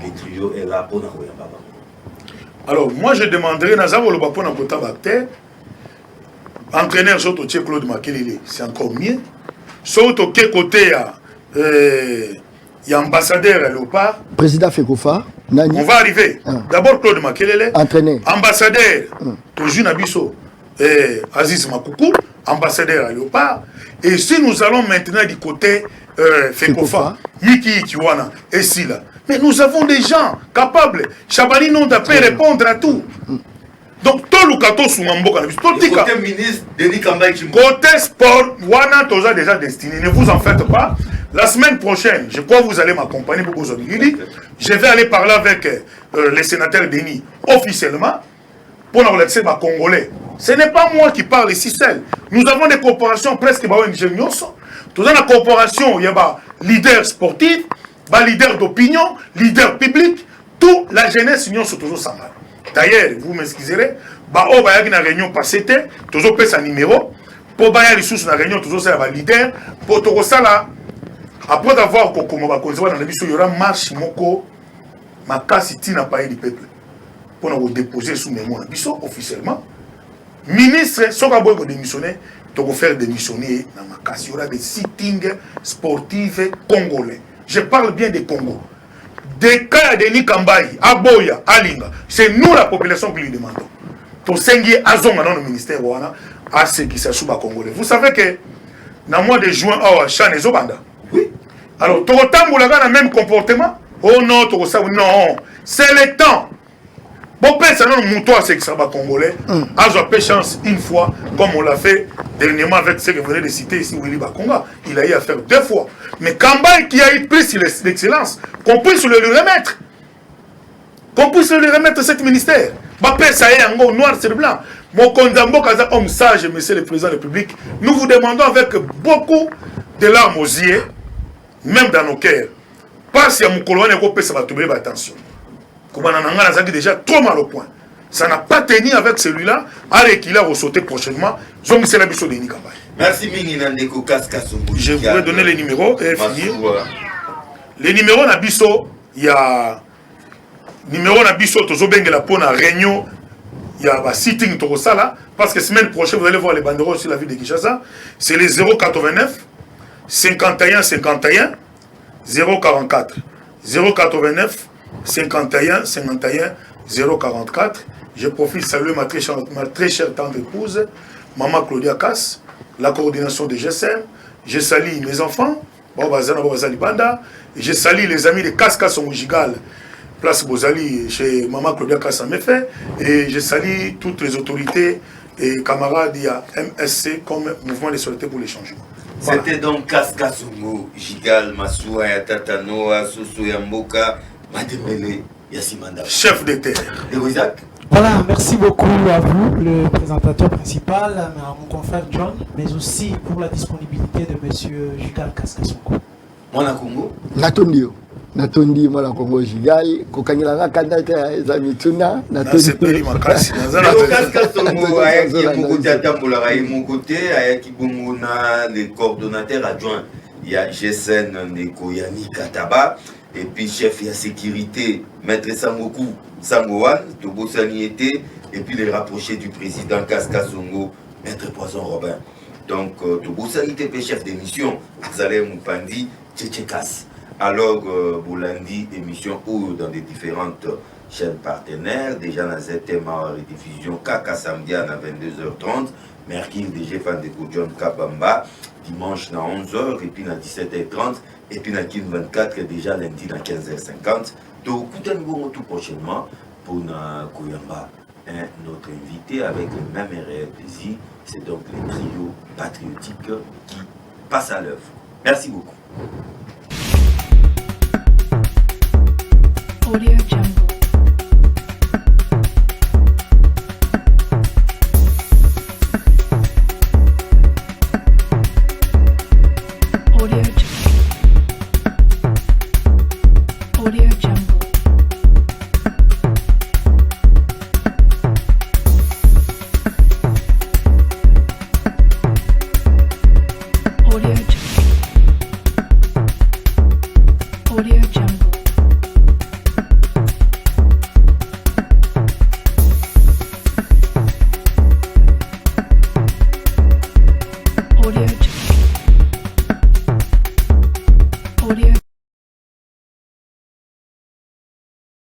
les trios est là pour nous. Alors, moi je demanderais, entraîneur surtout Claude Makelele, c'est encore mieux. Surtout quel côté il y a ambassadeur à Léopard. Président Fekofa. On va arriver. D'abord Claude Makelele. Entraîneur. Ambassadeur. Toujours Nabiso. Aziz Makoukou. Ambassadeur à Léopard. Et si nous allons maintenant du côté Fekofa, Yiki Kiwana et Sila. Mais nous avons des gens capables. Chabani Nonda peut répondre à tout. Donc, tout le cateau sous Mamboka. Côté ministre, Denis Kamba Chimbo. Côté sport, Wana Toza déjà destiné. Ne vous en faites pas. La semaine prochaine, je crois que vous allez m'accompagner pour vos amis. Je vais aller parler avec le sénateur Denis officiellement pour nous relaxer ma Congolais. Ce n'est pas moi qui parle ici seul. Nous avons des corporations presque ingénieuses. Nous avons des corporations, il y a des leaders sportifs, des leaders d'opinion, leaders publics. Toute la jeunesse, nous sommes toujours ensemble. D'ailleurs, vous m'excuserez, il y a une réunion passée, toujours fait un numéro, pour y les ressources dans la réunion, toujours ça, les leaders, pour tout ça là, après avoir comme on va dans la mission, il y aura marche, moko, ma casse, il n'a pas du peuple, pour nous déposer sous mémoire. Biso officiellement, ministre, si on va démissionner, tu vas faire démissionner dans ma casse. Il y aura des sittings sportifs congolais. Je parle bien des Congo. Des cas de Denis Kambaï, Aboya, Alinga, c'est nous la population qui lui demandons. Pour s'enguer à zone dans le ministère, à ceux qui s'achouent à Congolais. Vous savez que dans le mois de juin, à Chan et Zobanda. Oui. Alors, tu as le même comportement. Oh non, non, c'est le temps. Bon, ça non, mouton à ceux qui sont Congolais. A eu chance une fois, comme on l'a fait dernièrement avec ceux que vous venez de citer ici, Willy Bakonga. Il a eu à faire 2 fois. Mais Kambaï qui a eu pris l'excellence, qu'on puisse le lui remettre. Qu'on puisse le lui remettre cet ministère. Bapé, ça y est, en gros, noir sur blanc. Mon condambo, Kaza, homme sage, monsieur le président de la République, nous vous demandons avec beaucoup de larmes aux yeux, même dans nos cœurs, pas si à mon colonel, ça va tomber, attention. Déjà trop mal au point. Ça n'a pas tenu avec celui-là, alors qu'il a ressauté prochainement. Merci Minginandeko Kaskasongo. Je voudrais donner les numéros et finir. Les numéros Nabiso, il y a numéro Nabiso Tozobengela pour la réunion. Il y a un sitting Torosala, parce que semaine prochaine, vous allez voir les banderoles sur la ville de Kinshasa. C'est les 089 51 51 044 089 51 51 044. Je profite de saluer ma très chère tante épouse, Maman Claudia Kass, la coordination de GSM. Je salue mes enfants, je salue les amis de Kaskasongo Gigal, place Bozali, chez Maman Claudia Kass en effet. Et je salue toutes les autorités et camarades à MSC comme Mouvement de Solidarité pour les changements. Voilà. C'était donc Kaskasongo Gigal, Massoua, Yatatanoa, Soso Yamboka, Mademele, Yassimanda. Chef de terre. Voilà, merci beaucoup à vous, le présentateur principal, à mon confrère John, mais aussi pour la disponibilité de M. Gigal Kaskasongo. Mwana Congo Natondio. Natondi Mwana Congo Gigal, Kokanyala Kandata, Zamituna, Natondi Makasi. Kaskasongo, Ayaki Moukouti Tambola, mon côté, Ayaki Bongona, les coordonnateurs adjoints. Il y a Gessen Ndeko Yanni Kataba. Et puis chef de sécurité, Maître Sangoku Sangoan, Tobo Saniété, et puis les rapprochés du président Kaskasongo, Maître Poisson Robin. Donc Tobo Saniété, chef d'émission, Azalem Moupandi, Tchétchékas. Alors, Boulandi, émission ou dans des différentes chaînes partenaires, déjà dans cette thème en rediffusion, Kaka samedi à 22h30, mercredi DG Fan de John Kabamba, dimanche à 11h, et puis à 17h30. Et puis, dans le 24, déjà lundi, dans 15h50. Donc, tout prochainement pour Koyamba, notre invité avec le même réel plaisir. C'est donc le trio patriotique qui passe à l'œuvre. Merci beaucoup. Audio Jungle. Audio Jungle.